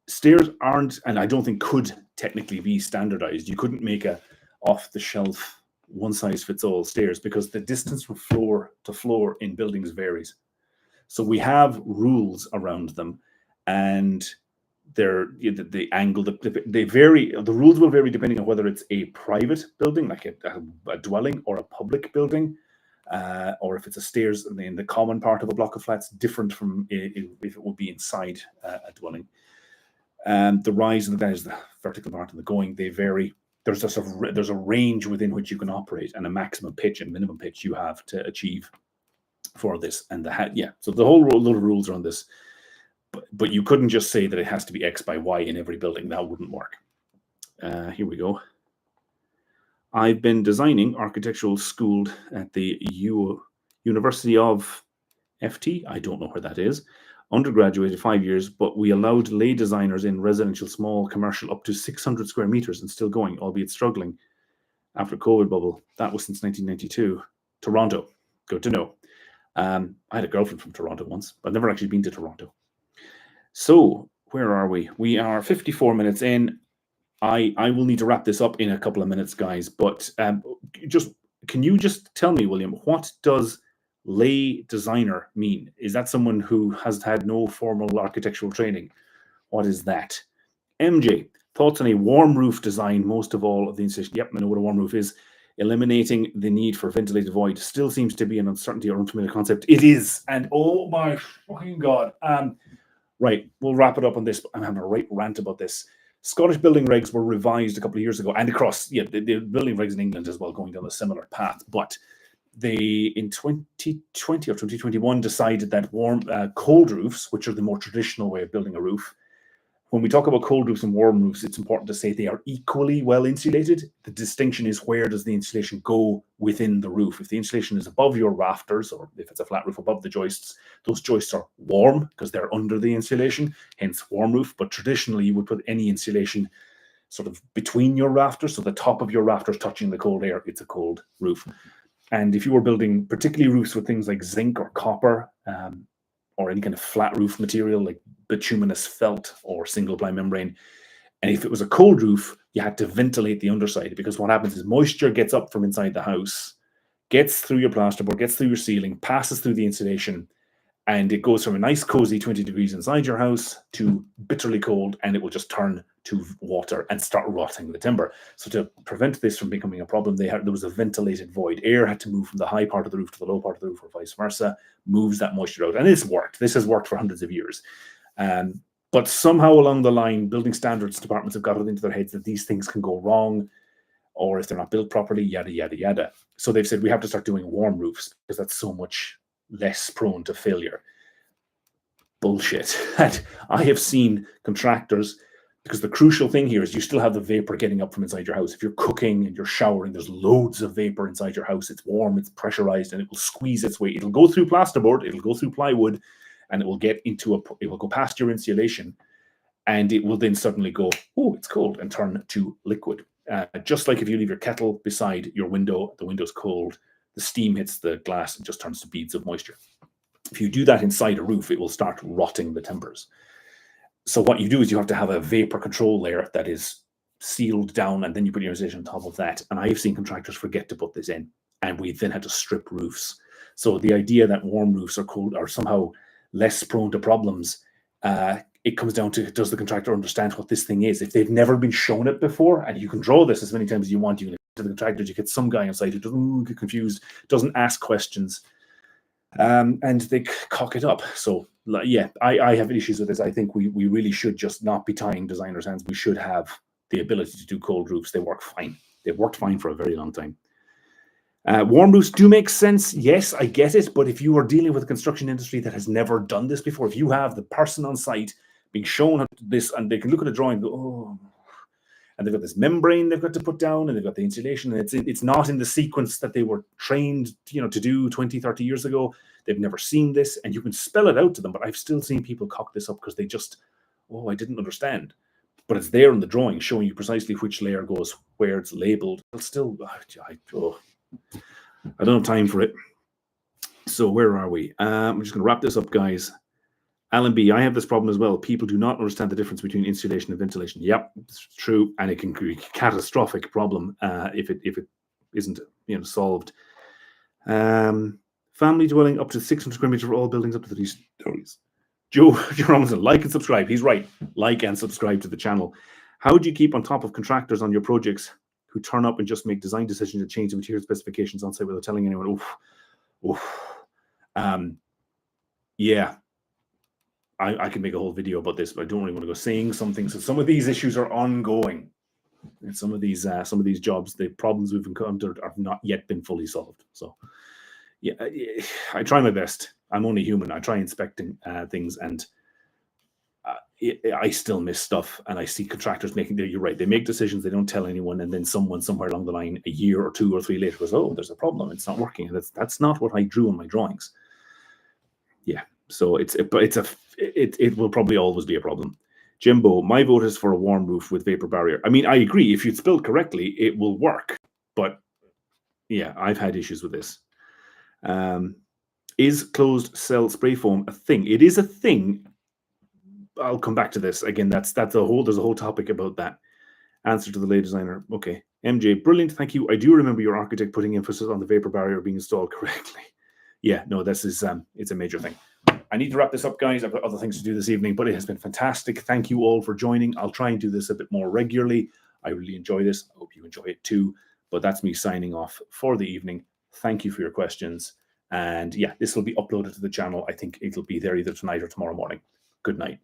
Stairs aren't, and I don't think could technically be standardized. You couldn't make a off-the-shelf, one-size-fits-all stairs because the distance from floor to floor in buildings varies. So we have rules around them, and the angle, they vary. The rules will vary depending on whether it's a private building, like a dwelling, or a public building, or if it's a stairs in the common part of a block of flats, different from if it would be inside a dwelling. The rise and the vertical part and the going, they vary. There's a range within which you can operate, and a maximum pitch and minimum pitch you have to achieve for this. And so the whole load of rules are on this. But you couldn't just say that it has to be X by Y in every building. That wouldn't work. Here we go. I've been designing architectural schooled at the University of FT. I don't know where that is. Undergraduated 5 years, but we allowed lay designers in residential, small, commercial, up to 600 square meters and still going, albeit struggling after COVID bubble. That was since 1992. Toronto. Good to know. I had a girlfriend from Toronto once, but I've never actually been to Toronto. So where are we? We are 54 minutes in. I will need to wrap this up in a couple of minutes, guys. But can you just tell me, William, what does lay designer mean? Is that someone who has had no formal architectural training? What is that? MJ, thoughts on a warm roof design? Most of all of the installation. Yep, I know what a warm roof is. Eliminating the need for ventilated void still seems to be an uncertainty or unfamiliar concept. It is, and oh my fucking god. Right, we'll wrap it up on this. I'm having a right rant about this. Scottish building regs were revised a couple of years ago, and across, the building regs in England as well, going down a similar path. But in 20 2020 or 2021 decided that cold roofs, which are the more traditional way of building a roof, when we talk about cold roofs and warm roofs, it's important to say they are equally well insulated. The distinction is where does the insulation go within the roof. If the insulation is above your rafters, or if it's a flat roof above the joists, those joists are warm because they're under the insulation, hence warm roof. But traditionally, you would put any insulation sort of between your rafters, so the top of your rafters touching the cold air, it's a cold roof. And if you were building particularly roofs with things like zinc or copper, or any kind of flat roof material like bituminous felt or single ply membrane, and if it was a cold roof, you had to ventilate the underside, because what happens is moisture gets up from inside the house, gets through your plasterboard, gets through your ceiling, passes through the insulation, and it goes from a nice cozy 20 degrees inside your house to bitterly cold, and it will just turn to water and start rotting the timber. So to prevent this from becoming a problem, there was a ventilated void. Air had to move from the high part of the roof to the low part of the roof, or vice versa, moves that moisture out. And it's worked. This has worked for hundreds of years. But somehow along the line, building standards departments have got it into their heads that these things can go wrong, or if they're not built properly, yada, yada, yada. So they've said we have to start doing warm roofs because that's so much less prone to failure. Bullshit. And I have seen contractors, because the crucial thing here is you still have the vapor getting up from inside your house. If you're cooking and you're showering, there's loads of vapor inside your house. It's warm, it's pressurized, and it will squeeze its way. It'll go through plasterboard, it'll go through plywood, and it will go past your insulation, and it will then suddenly go, oh, it's cold, and turn to liquid. Just like if you leave your kettle beside your window, the window's cold, the steam hits the glass and just turns to beads of moisture. If you do that inside a roof, it will start rotting the timbers. So what you do is you have to have a vapor control layer that is sealed down, and then you put your insulation on top of that. And I've seen contractors forget to put this in, and we then had to strip roofs. So the idea that warm roofs are somehow less prone to problems, it comes down to, does the contractor understand what this thing is? If they've never been shown it before, and you can draw this as many times as you want, you can to the contractors, you get some guy on site who doesn't get confused, doesn't ask questions, and they cock it up. So yeah, I have issues with this. I think we really should just not be tying designers' hands. We should have the ability to do cold roofs. They work fine. They've worked fine for a very long time. Warm roofs do make sense. Yes, I get it. But if you are dealing with a construction industry that has never done this before, if you have the person on site being shown this, and they can look at a drawing and go, oh, and they've got this membrane they've got to put down, and they've got the insulation, and it's not in the sequence that they were trained, to do 20, 30 years ago. They've never seen this, and you can spell it out to them, but I've still seen people cock this up because they just, I didn't understand. But it's there in the drawing showing you precisely which layer goes where, it's labeled. But still, I don't have time for it. So where are we? I'm just going to wrap this up, guys. Alan B, I have this problem as well. People do not understand the difference between insulation and ventilation. Yep, it's true, and it can be a catastrophic problem if it isn't solved. Family dwelling up to 600 square meters for all buildings up to 3 stories. Joe Robinson, like and subscribe. He's right. Like and subscribe to the channel. How do you keep on top of contractors on your projects who turn up and just make design decisions and change the material specifications on site without telling anyone? Yeah. I can make a whole video about this, but I don't really want to go saying something. So some of these issues are ongoing, and some of these jobs, the problems we've encountered have not yet been fully solved. So yeah, I try my best. I'm only human. I try inspecting things, and I still miss stuff. And I see contractors making. You're right. They make decisions. They don't tell anyone, and then someone somewhere along the line, a year or 2 or 3 later, goes, "Oh, there's a problem. It's not working." And that's not what I drew on my drawings. Yeah. So it will probably always be a problem. Jimbo, my vote is for a warm roof with vapor barrier. I mean, I agree. If it's built correctly, it will work. But yeah, I've had issues with this. Is closed cell spray foam a thing? It is a thing. I'll come back to this again. There's a whole topic about that. Answer to the lay designer. Okay. MJ, brilliant. Thank you. I do remember your architect putting emphasis on the vapor barrier being installed correctly. Yeah, no, this is it's a major thing. I need to wrap this up, guys. I've got other things to do this evening, but it has been fantastic. Thank you all for joining. I'll try and do this a bit more regularly. I really enjoy this. I hope you enjoy it too. But that's me signing off for the evening. Thank you for your questions. And yeah, this will be uploaded to the channel. I think it'll be there either tonight or tomorrow morning. Good night.